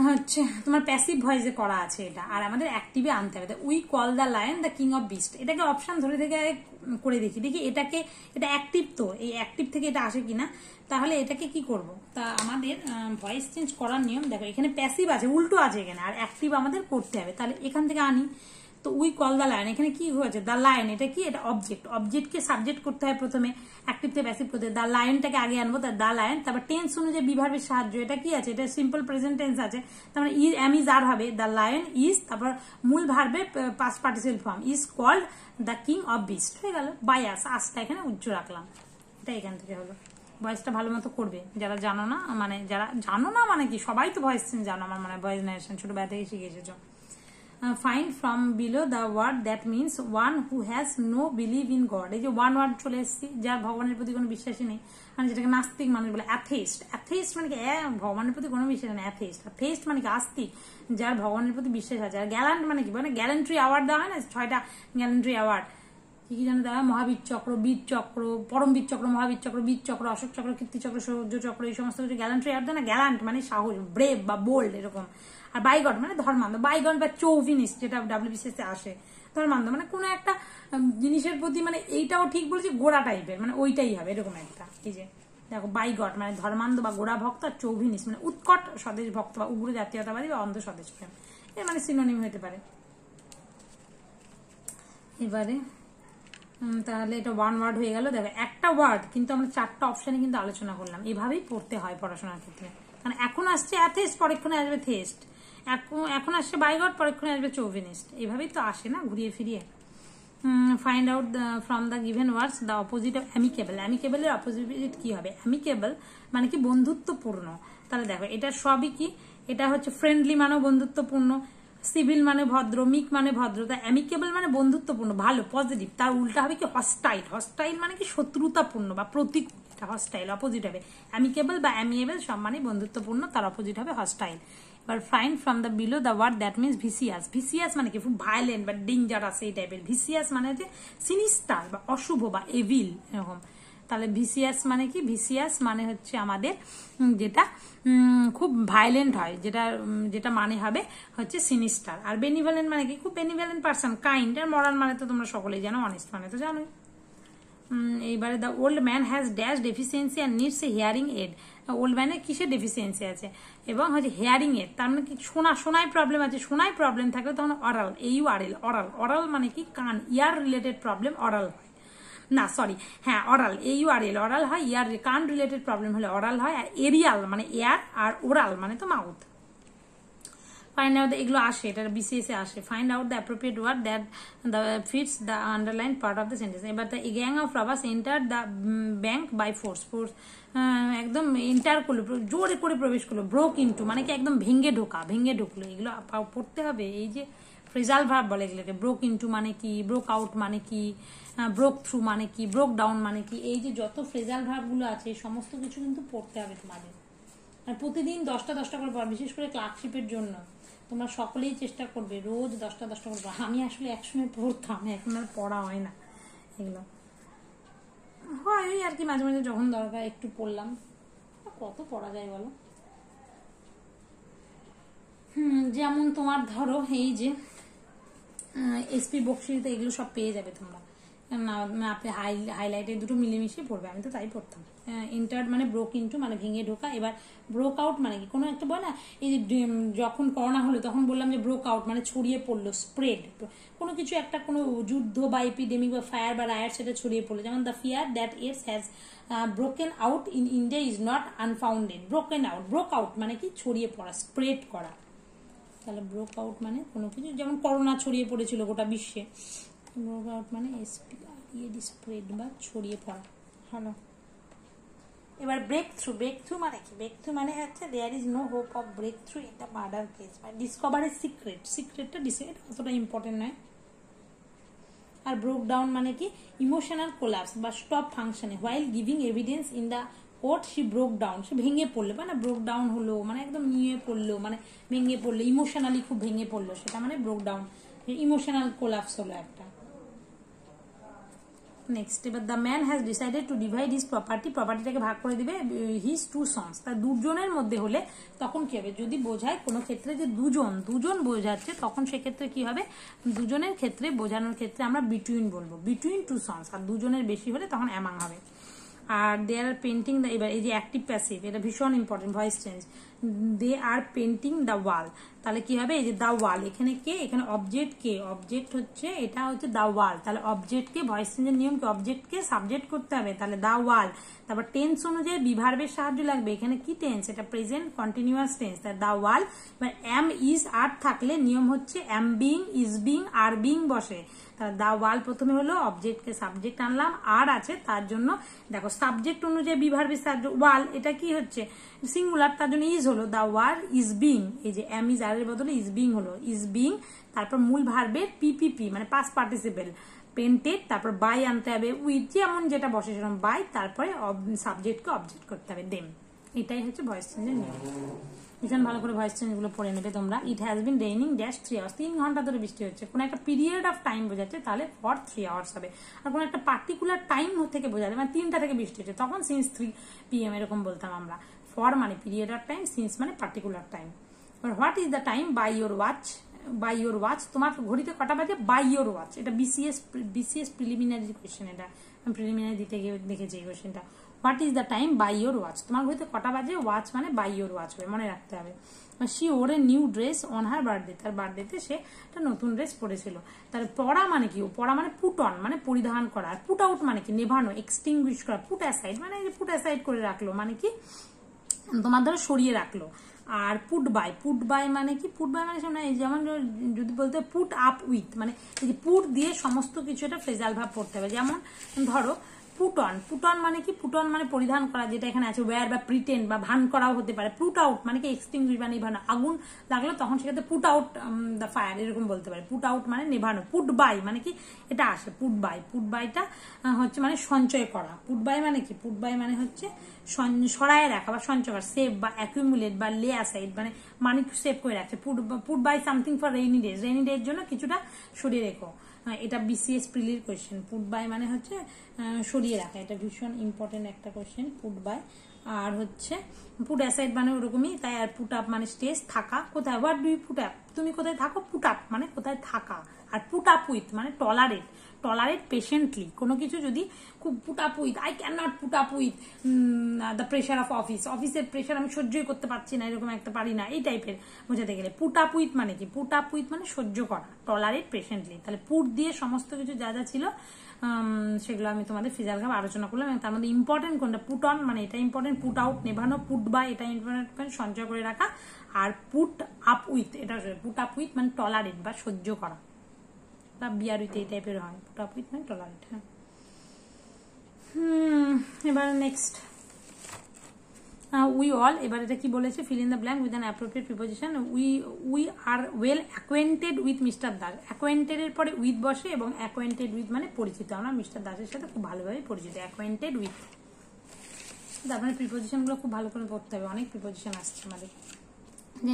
হচ্ছে তোমার প্যাসিভ ভয়েসে করা আছে এটা, আর আমাদের অ্যাক্টিভে আনতে হবে। We call the lion the king of beast, এটাকে অপশন ধরে থেকে করে দেখি এটাকে, এটা অ্যাক্টিভ, তো এই অ্যাক্টিভ থেকে এটা আসে কিনা, তাহলে এটাকে কি করব। তা আমাদের ভয়েস চেঞ্জ করার নিয়ম দেখো, এখানে প্যাসিভ আছে উল্টো আছে এখানে, আর অ্যাক্টিভ আমাদের করতে হবে, তাহলে এখান থেকে আনি। তো উই কল দ্য লায়ন, এখানে কি হয়েছে দ্য লায়ন, এটা কি, এটা অবজেক্ট, অবজেক্টকে সাবজেক্ট করতে হয় প্রথমে, অ্যাক্টিভ থেকে প্যাসিভ করতে, দ্য লায়নটাকে আগে আনবো, দ্য লায়ন, তারপর টেন্স অনুযায়ী বিভার্বের সাহায্য, এটা কি আছে, এটা সিম্পল প্রেজেন্ট টেন্স আছে, তারপরে এম ইজ আর হবে, দ্য লায়ন ইজ, তারপর মূল ভার্বের past participle form is called the king of beast, হয়ে গেল। বাই আসটা এখানে উচ্চ রাখলাম, এটা এখান থেকে হলো। ভয়েসটা ভালো মতো করবে, যারা জানো না, মানে কি সবাই তো ভয়েস জানো, আমার মানে ভয়েস ন্যারেশন ছোটবেলা থেকে শিখে এসেছো। Find from below the word that means one who has no belief in God, এই যে ওয়ান ওয়ার্ড চলে এসেছি, যার ভগবানের প্রতি কোনো বিশ্বাসই নেই, মানে যেটাকে নাস্তিক মানুষ বলে অ্যাথেইস্ট। অ্যাথেইস্ট মানে কি ভগবানের প্রতি কোনো বিশ্বাস নেই, অ্যাথেইস্ট। অ্যাথেইস্ট মানে কি আস্তিক, যার ভগবানের প্রতি বিশ্বাস আছে। আর গ্যালান্ট মানে কি, মানে গ্যালান্ট্রি অ্যাওয়ার্ড দেওয়া হয় না, 6টা গ্যালান্ট্রি অ্যাওয়ার্ড, কি জানো দেওয়া, মহাবীর চক্র, বীর চক্র, পরমবীর চক্র, মহাবীর চক্র, বীর চক্র, অশোক চক্র, কীর্তি চক্র, সৌর্য চক্র, এই সমস্ত কিছু গ্যালান্ট্রি অ্যাওয়ার্ড দেয় না। গ্যালান্ট মানে সাহস, ব্রেভ বা বোল্ড এরকম। আর বাইগড মানে ধর্মান্ধ, বাইগড বা চৌভিনিস্ট যেটা ডাব্লিউবিসিএসে আসে, ধর্মান্ধ মানে কোনো একটা জিনিসের প্রতি, মানে এইটাও ঠিক বলছি গোড়া টাইপের, মানে ওইটাই হবে এরকম একটা। এই যে দেখো বাইগড মানে ধর্মান্ধ বা গোড়া ভক্ত, আর চৌভিনিস্ট মানে উৎকট স্বদেশ ভক্ত বা উগ্র জাতীয়তাবাদী বা অন্ধ স্বদেশ প্রেম, এর মানে সিনোনিম হতে পারে। এবারে তাহলে এটা ওয়ান ওয়ার্ড হয়ে গেল। দেখো একটা ওয়ার্ড কিন্তু আমরা 4টা অপশনে কিন্তু আলোচনা করলাম, এভাবেই পড়তে হয় পড়াশোনার ক্ষেত্রে। কারণ এখন আসছে অ্যাথেইস্ট, পরক্ষণে আসবে থেস্ট, এখন আসছে বাইগড, পরক্ষণে আসবে চৌভিনিস্ট, এইভাবেই তো আসে না ঘুরিয়ে ফিরিয়ে। Find out from the given words the opposite of amicable. অ্যামিকেবলের অপোজিট কি হবে, অ্যামিকেবল মানে কি বন্ধুত্বপূর্ণ। তাহলে দেখো এটা সবই কি, এটা হচ্ছে ফ্রেন্ডলি মানে বন্ধুত্বপূর্ণ, সিভিল মানে ভদ্র, মিক মানে ভদ্রতা, অ্যামিকেবল মানে বন্ধুত্বপূর্ণ ভালো পজিটিভ, তার উল্টা হবে কি হস্টাইল। হস্টাইল মানে কি শত্রুতাপূর্ণ বা প্রতিকূল, হস্টাইল অপোজিট হবে। অ্যামিকেবল বা অ্যামিয়েবল সব মানে বন্ধুত্বপূর্ণ, তার অপোজিট হবে হস্টাইল। এবার find from the below the word that means vicious. Vicious মানে কি খুব ভায়োলেন্ট বা ডেঞ্জারাস এই টাইপের। ভিসিয়াস মানে হচ্ছে সিনিস্টার বা অশুভ বা এভিল এরকম। তাহলে ভিসিয়াস মানে কি, ভিসিয়াস মানে হচ্ছে আমাদের যেটা খুব ভায়োলেন্ট হয়, যেটা মানে হবে হচ্ছে সিনিস্টার। আর বেনিভলেন্ট মানে কি, খুব বেনিভলেন্ট পার্সন, কাইন্ড। আর মরাল মানে তো তোমরা সকলেই জানো, অনেস্ট মানে তো জানোই। এইবারে the old man has dash deficiency and needs a hearing add. Old ম্যানের কিসের ডেফিসিয়েন্সি আছে, এবং হচ্ছে হিয়ারিং এড, তার মানে কি শোনায় প্রবলেম আছে। শোনায় প্রবলেম থাকলে তখন অরাল, AURL, অরাল মানে কি কান, ইয়ার রিলেটেড প্রবলেম অরাল হয় না, সরি হ্যাঁ অরাল, AURL অরাল হয়, ইয়ার কান রিলেটেড প্রবলেম হলে অরাল হয়। আর এরিয়াল মানে এয়ার, আর ওরাল মানে তো মাউথ। ফাইন্ড আউট, এগুলো আসে, এটা বিসিএসে আসে। Find out the appropriate word that the fits the underline part of the sentence. এবার the gang of robbers enter the bank by force. একদম এন্টার করলো, জোরে করে প্রবেশ করলো। ব্রোক ইন্টু মানে কি একদম ভেঙে ঢুকলো। এগুলো পড়তে হবে। এই যে ফ্রেজাল ভার্ব বলে এগুলোকে। ব্রোক ইন্টু মানে কি, ব্রোক আউট মানে কি, ব্রোক থ্রু মানে কি, ব্রোক ডাউন মানে কি, এই যে যত ফ্রেজাল ভার্বগুলো আছে এই সমস্ত কিছু কিন্তু পড়তে হবে তোমাদের। আর প্রতিদিন 10টা করে পড়া, বিশেষ করে ক্লার্কশিপের জন্য তোমরা সকলেই চেষ্টা করবে রোজ 10টা করে পড়া। আমি আসলে একসময় পড়তাম, এখন আর পড়া হয় না। এগুলো হয় ওই আর কি, মাঝে মাঝে যখন দরকার একটু পড়লাম। কত পড়া যায় বলো। যেমন তোমার ধরো এই যে এসপি বক্সিতে এগুলো সব পেয়ে যাবে তোমরা। না আপনি হাইলাইটের দুটো মিলেমিশে পড়বে, আমি তো তাই পড়তাম। এন্টার্ড মানে ব্রোক ইনটু মানে ভেঙে ঢোকা। এবার ব্রোক আউট মানে কি, কোনো একটা বলে না, এই যে যখন করোনা হলো তখন বললাম যে ব্রোক আউট মানে ছড়িয়ে পড়লো, স্প্রেড, কোনো কিছু একটা কোনো যুদ্ধ বা এপিডেমিক বা ফায়ার বা রায়ার সেটা ছড়িয়ে পড়লো। যেমন the fear that AIDS has broken out in India is not unfounded. Broken out, broke out মানে কি ছড়িয়ে পড়া, স্প্রেড করা। তাহলে ব্রোক আউট মানে কোনো কিছু, যেমন করোনা ছড়িয়ে পড়েছিল গোটা বিশ্বে, ব্রোক আউট মানে স্প্রেড বা ছড়িয়ে পড়া। হলো। এবার ব্রেক থ্রু, ব্রেক থ্রু মানে কি, ব্রেক থ্রু মানে হচ্ছে there is no hope of break through in the murder case, মানে ডিসকভার এ সিক্রেট, সিক্রেটটা অতটা ইম্পর্টেন্ট নয়। আর ব্রোক ডাউন মানে কি ইমোশনাল কোলাপস বা স্টপ ফাংশনে, while giving evidence in the court she broke down, সে ভেঙে পড়লো, মানে ব্রোক ডাউন হলো মানে একদম নিয়ে পড়লো, মানে ভেঙে পড়লো, ইমোশনালি খুব ভেঙে পড়লো, সেটা মানে ব্রোক ডাউন, ইমোশনাল কোলাপস হলো একটা। নেক্সট, এবার the man has decided to divide his property, প্রপার্টিটাকে ভাগ করে দিবে হিজ টু সন্স, তার দুজনের মধ্যে হলে তখন কি হবে, যদি বোঝায় কোনো ক্ষেত্রে যে দুজন বোঝাচ্ছে তখন সেক্ষেত্রে কি হবে, দুজনের ক্ষেত্রে বোঝানোর ক্ষেত্রে আমরা বিটুইন বলবো, বিটুইন টু সন্স। আর দুজনের বেশি হলে তখন অ্যামাং হবে। আর দে আর পেন্টিং দ্য, এবার এই যে অ্যাক্টিভ প্যাসিভ, এটা ভীষণ important, voice change, they are painting the wall, তাহলে কি হবে, এই যে দ্য ওয়াল, এখানে কে, এখানে অবজেক্ট কে, অবজেক্ট হচ্ছে এটা হচ্ছে দ্য ওয়াল, তাহলে অবজেক্টকে, ভয়েস চেঞ্জের নিয়ম কি, অবজেক্টকে সাবজেক্ট করতে হবে, তাহলে দ্য ওয়াল। তারপর টেন্স অনুযায়ী বিভার্বের সাহায্য লাগবে, এখানে কি টেন্স, এটা প্রেজেন্ট কন্টিনিউয়াস টেন্স, তাহলে দ্য ওয়াল। এবার এম ইজ আর থাকলে নিয়ম হচ্ছে am being, is being, are being বসে, তাহলে দ্য ওয়াল প্রথমে হলো, অবজেক্টকে সাবজেক্ট আনলাম, আর আছে তার জন্য দেখো সাবজেক্ট অনুযায়ী বিভার্বের সাহায্য, ওয়াল এটা কি হচ্ছে সিঙ্গুলার, তার জন্য ইজ হলো, দ্য ওয়াল ইজ বিং, এই যে এম ইজ আর এর বদলে ইজ বিং হলো, ইজ বিং, তারপর মূল ভার্বের পিপিপি মানে পাস্ট পার্টিসিপেল পেন্টেড, তারপর বাই আনতে হবে, উইথ যেমন যেটা বসে সেরকম বাই, তারপরে সাবজেক্টকে অবজেক্ট করতে হবে দেম। এটাই হচ্ছে ভয়েস চেঞ্জের নিয়ম। ভীষণ ভালো করে ভয়েস চেঞ্জ গুলো পড়ে নেবে তোমরা। It has been raining dash 3 hours, 3 ঘন্টা ধরে বৃষ্টি হচ্ছে, কোনো একটা পিরিয়ড অফ টাইম বোঝাচ্ছে, তাহলে ফর 3 আওয়ার্স হবে। আর কোনো একটা পার্টিকুলার টাইম থেকে বোঝালে, মানে 3টা থেকে বৃষ্টি হচ্ছে, তখন সিন্স 3 PM এরকম বলতাম আমরা। ফর মানে পিরিয়ড অফ টাইম, সিন্স মানে particular time. What is the time by your watch, by your watch, তোমার ঘড়িতে কটা বাজে, বাই ইউর ওয়াচ, এটা বিসিএস প্রিলিমিনারি কোয়েশ্চেন, এটা আমি প্রিলিমিনারি দিতে গিয়ে দেখেছি এই কোয়েশ্চেনটা। What is the time by your watch, তোমার ঘড়িতে কটা বাজে, ওয়াচ মানে বাই ইউর ওয়াচ হবে, মনে রাখতে হবে। She or a new dress on her birthday, তার বার্থডেতে সে একটা নতুন ড্রেস পরেছিল। তার পড়া মানে কি, পড়া মানে পুট অন মানে পরিধান করা, আর পুট আউট মানে কি নেভানো, এক্সটিংগুইশ করা, পুট অ্যাসাইড মানে পুট অ্যাসাইড করে রাখলো মানে কি তোমার ধরো সরিয়ে রাখলো। আর পুট বাই মানে কি, পুট বাই মানে সামনে, যেমন যদি বলতে পুট আপ উইথ, মানে এই যে পুট দিয়ে সমস্ত কিছু এটা ফ্রেজাল ভাব পড়তে হবে। যেমন ধরো পুট অন মানে কি, পুট অন মানে পরিধান করা, যেটা এখানে আছে ওয়্যার বা প্রিটেন্ড বা ভান করাও হতে পারে। পুট আউট মানে কি এক্সটিংগুইশ বা নেভানো, আগুন লাগলো তখন সেক্ষেত্রে পুট আউট দ্য ফায়ার এরকম বলতে পারে। পুট আউট মানে নেভানো। পুট বাই মানে কি, এটা আসে পুট বাইটা হচ্ছে মানে সঞ্চয় করা। পুট বাই মানে কি, পুট বাই মানে হচ্ছে সরায় রাখা বা সঞ্চয় করা, সেভ বা অ্যাকুমুলেট বা লে অ্যাসাইড মানে মানি সেভ করে রাখছে। Put by something for rainy days, rainy days জন্য কিছুটা সরিয়ে রেখো, এটা বিসিএস প্রিলির কোয়েশ্চেন। পুট বাই মানে হচ্ছে সরিয়ে রাখা, এটা ভীষণ ইম্পর্টেন্ট একটা কোয়েশ্চেন পুট বাই। আর হচ্ছে পুট অ্যাসাইড মানে ওরকমই তাই। আর পুট আপ মানে স্টেজ থাকা, কোথায়, what do you put up, তুমি কোথায় থাকো, পুট আপ মানে কোথায় থাকা। আর পুট আপ উইথ মানে টলারেট পেশেন্টলি, কোনো কিছু যদি খুব put up with, I can not put up with the pressure of অফিসের প্রেশার আমি সহ্যই করতে পারছি না, এরকম একটা পারি না, এই টাইপের বোঝাতে গেলে। পুট আপ উইথ মানে কি, পুট আপ উইথ মানে সহ্য করা, টলারেট পেশেন্টলি। তাহলে পুট দিয়ে সমস্ত কিছু যা যা ছিল সেগুলো আমি তোমাদের ফিজাল ভাবে আলোচনা করলাম, এবং তার মধ্যে ইম্পর্টেন্ট কোনটা, পুট অন মানে এটা ইম্পর্টেন্ট, পুট আউট নেভানো, পুট বাই এটা ইম্পর্টেন্ট সঞ্চয় করে রাখা, আর পুট আপ উইথ এটা পুট আপ উইথ মানে টলারেট বা সহ্য করা বা বিয়ার উইথ এই টাইপের হয়, পুট আপ উইথ মানে টলারেট। হ্যাঁ, এবার নেক্সট উই অল, এবার এটা কি বলেছে, fill in the blank with an appropriate preposition. We are well acquainted with mister Das, acquainted এর পরে উইথ বসে, এবং অ্যাকোয়েন্টেড উইথ মানে পরিচিত, আমরা মিস্টার দাসের সাথে খুব ভালোভাবে পরিচিত, অ্যাকোয়েন্টেড উইথ। তারপরে প্রিপোজিশন গুলো খুব ভালো করে পড়তে হবে, অনেক প্রিপোজিশন আসছে আমাদের।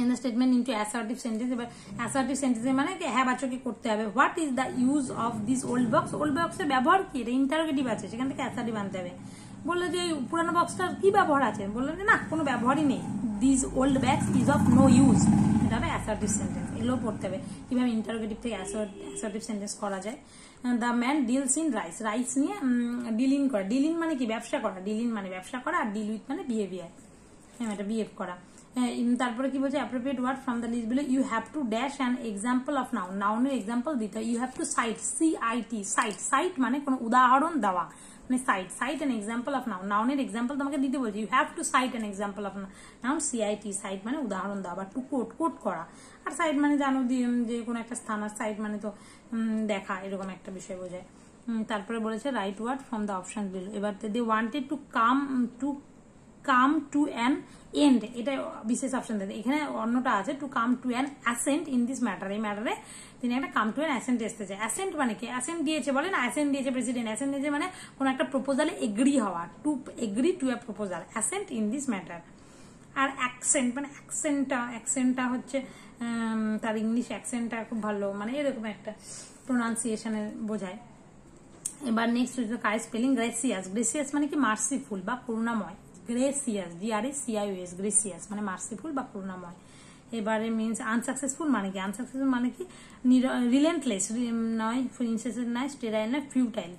in the statement into assertive sentence, এবার assertive sentence মানে হ্যাঁ বাচকে করতে হবে। What is the use of this old box, old বক্সের ব্যবহার কি, এটা ইন্টারোগেটিভ আছে, সেখান থেকে assertive আনতে হবে। বললো যে পুরানো বক্সটার কি ব্যবহার আছে, বললো যে না কোনো ব্যবহারই নেই, this old bags is of no use, এটা হবে assertive sentence। এগুলো পড়তে হবে, কিভাবে ইন্টারোগেটিভ থেকে অ্যাসার্টিভ সেন্টেন্স করা যায়। The man deals in rice, rice নিয়ে ডিল ইন করা, ডিল ইন মানে কি ব্যবসা করা, ডিল ইন মানে ব্যবসা করা, আর ডিল উইথ মানে বিহেভিয়ার, এটা বিহেভ করা। তারপরে কি বলছে, appropriate word from the list below, you have to dash an example of noun, নাউনের এক্সাম্পল দিতে হয়। You have to cite, CIT, cite, cite মানে কোনো উদাহরণ দেওয়া, মানে cite, cite an example of noun, নাউনের এক্সাম্পল তোমাকে দিতে বলছে, you have to cite an example of noun, CIT, cite মানে উদাহরণ দেওয়া বা টু কোট, কোট করা। আর সাইট মানে জানো যে কোনো একটা স্থান, আর সাইট মানে তো দেখা, এরকম একটা বিষয় বোঝায়। তারপরে বলেছে right word from the option below. এবার they wanted to come to an end, এটা বিশেষ অপশন দেয়, এখানে অন্যটা আছে to come to an assent in this matter, এই ম্যাটারে তিনি একটা কাম টু অ্যান অ্যাসেন্ট আসতে চায়। অ্যাসেন্ট মানে কি, অ্যাসেন্ট দিয়েছে বলে না, অ্যাসেন্ট দিয়েছে প্রেসিডেন্ট, অ্যাসেন্ট দিয়েছে মানে কোন একটা প্রপোজালে এগ্রি হওয়া, to agree to a proposal, assent in this matter. আর অ্যাকসেন্ট মানে অ্যাকসেন্টটা হচ্ছে তার ইংলিশ অ্যাকসেন্টটা খুব ভালো, মানে এরকম একটা প্রোনাউন্সিয়েশনের বোঝায়। এবার নেক্সট হচ্ছে কার স্পেলিং, গ্রেসিয়াস, গ্রেসিয়াস মানে কি মার্সিফুল বা করুণাময়, গ্রেসিয়াস, GRACIOUS, গ্রেসিয়াস মানে মার্সিফুল বা করুণাময়। এবারে মিনস আনসাকসেসফুল মানে কি, আনসাকসেসফুল মানে কি রিলেন্টলেস নয়, ইনসেসেস নয়, স্টেরাইল নয়, ফিউটাইল।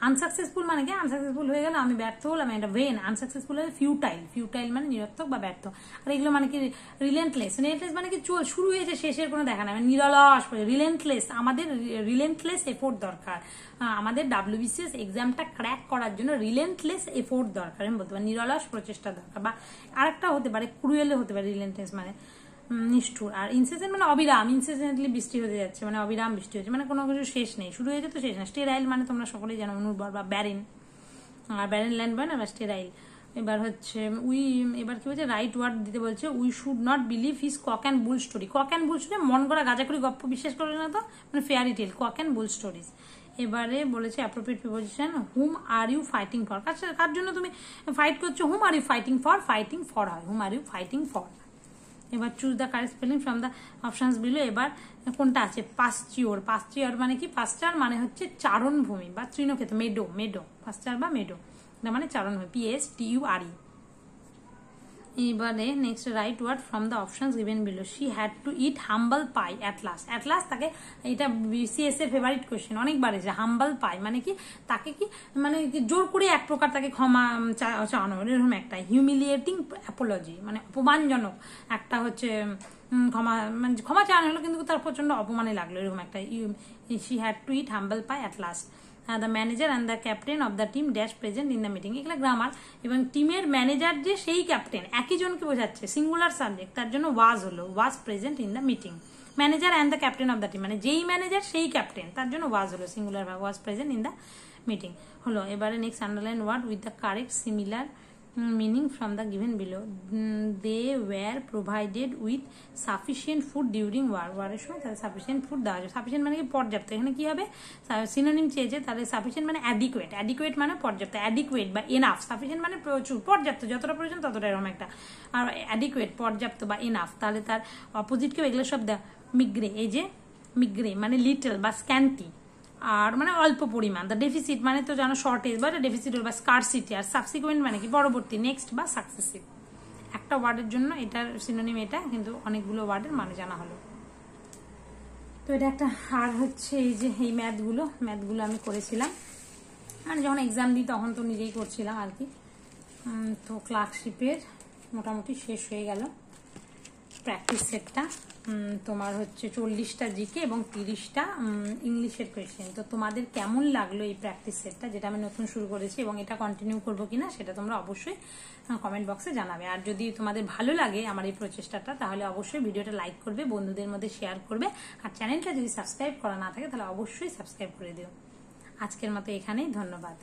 আনসাকসেসফুল মানে কি, আনসাকসেসফুল হয়ে গেল আমি ব্যর্থ হলাম, এটা ভেন। আনসাকসেসফুল হলে ফিউটাইল, ফিউটাইল মানে নিরর্থক বা ব্যর্থ। আর এগুলো মানে কি রিলেন্টলেস, রিলেন্টলেস মানে কি চল শুরু হয়েছে শেষের কোনো দেখা নাই, মানে নিরলস, রিলেন্টলেস, আমাদের রিলেন্টলেস এফোর্ট দরকার, আমাদের WBCS এক্সামটা ক্র্যাক করার জন্য রিলেন্টলেস এফোর্ট দরকার, আমি বলতে পারি নিরলস প্রচেষ্টা দরকার। বা আরেকটা হতে পারে ক্রুয়েল হতে পারে, রিলেন্টলেস মানে নিষ্ঠুর। আর ইনসেসেন্ট মানে অবিরাম, ইনসেসেন্টলি বৃষ্টি হতে যাচ্ছে, মানে অবিরাম বৃষ্টি হচ্ছে, মানে কোনো কিছু শেষ নেই, শুরু হয়েছে তো শেষ না। স্টেরাইল মানে তোমরা সকলেই জানো অনুর্বর বা ব্যারেন, আর ব্যারেন ল্যান্ড বয় না বা স্টেরাইল। এবার হচ্ছে এবার কি বলছে, রাইট ওয়ার্ড দিতে বলছে, we should not believe his cock and bull story, cock and bull story মন করা গাঁজাখুরি গপ্প বিশ্বাস করবে না তো, মানে fairy tale, cock and bull stories. এবারে বলেছে appropriate preposition, whom are you fighting for, কার জন্য তুমি ফাইট করছো, whom are you fighting for, fighting for হয় whom are you fighting for. এবার choose the correct spelling from the options below. এবার কোনটা আছে, পাস্টিওর, পাস্টিওর মানে কি, পাস্টার মানে হচ্ছে চারণভূমি বা তৃণক্ষেত্র, মেডো, মেডো, পাস্টার বা মেডো, এটা মানে চারণভূমি, PASTURE। এবারে next right word from the options given below, she had to eat humble pie at last, at last তাকে, এটা BCS এর ফেভারিট কোয়েশ্চেন, অনেকবার এসে, হাম্বল পাই মানে কি, তাকে কি মানে জোর করে এক প্রকার তাকে ক্ষমা চাওয়ানো, এরকম একটা হিউমিলিয়েটিং অ্যাপোলজি, মানে অপমানজনক একটা হচ্ছে ক্ষমা, মানে ক্ষমা চাওয়ানো হলো কিন্তু তার প্রচন্ড অপমানে লাগলো, এরকম একটা, she had to eat humble pie at last. The manager and the captain of the team dash present in the meeting, এগুলো গ্রামার। এবং টিমের ম্যানেজার যে সেই ক্যাপ্টেন, একই জনকে বোঝাচ্ছে, সিঙ্গুলার সাবজেক্ট, তার জন্য ওয়াজ হলো, was present in the meeting. Manager and the captain of the team মানে যেই ম্যানেজার সেই ক্যাপ্টেন, তার জন্য ওয়াজ হলো, singular verb, was present in the meeting হলো। এবারে next underline word with the correct similar meaning from the given below, they were provided with sufficient food during ওয়ারের সময় তাদের সাফিসিয়েন্ট ফুড দেওয়া যায়। সাফিসিয়েন্ট মানে কি পর্যাপ্ত, এখানে কি হবে সিনোনিম চেয়েছে, তাহলে সাফিসিয়েন্ট মানে অ্যাডিকুয়েট, অ্যাডিকুয়েট মানে পর্যাপ্ত, অ্যাডিকুয়েট বা এনাফ, সাফিসিয়েন্ট মানে প্রচুর, পর্যাপ্ত যতটা প্রয়োজন ততটা, এরকম একটা। আর অ্যাডিকুয়েট পর্যাপ্ত বা এনাফ, তাহলে তার অপোজিটকেও এগুলো সব দেওয়া। মিগ্রে, এই যে মিগ্রে মানে লিটল বা স্ক্যান্টি, আর মানে অল্প পরিমাণ। দ্য ডেফিসিট মানে তো জানো শর্টেজ বা ডেফিসিট বা স্কারসিটি। আর সাবসিকুয়েন্ট মানে কি পরবর্তী, নেক্সট বা সাকসেসিভ। একটা ওয়ার্ডের জন্য এটার সিনোনিম এটা, কিন্তু অনেকগুলো ওয়ার্ডের মানে জানা হলো। তো এটা একটা। আর হচ্ছে এই যে এই ম্যাথগুলো আমি করেছিলাম, মানে যখন এক্সাম দিই তখন তো নিজেই করছিলাম আর কি। তো ক্লার্কশিপের মোটামুটি শেষ হয়ে গেল প্র্যাকটিস সেটটা। তোমার হচ্ছে 40টা জিকে এবং 30টা ইংলিশের কোয়েশ্চেন। তো তোমাদের কেমন লাগলো এই প্র্যাকটিস সেটটা, যেটা আমি নতুন শুরু করেছি, এবং এটা কন্টিনিউ করবো কিনা সেটা তোমরা অবশ্যই কমেন্ট বক্সে জানাবে। আর যদি তোমাদের ভালো লাগে আমার এই প্রচেষ্টাটা, তাহলে অবশ্যই ভিডিওটা লাইক করবে, বন্ধুদের মধ্যে শেয়ার করবে, আর চ্যানেলটা যদি সাবস্ক্রাইব করা না থাকে তাহলে অবশ্যই সাবস্ক্রাইব করে দিও। আজকের মতো এখানেই, ধন্যবাদ।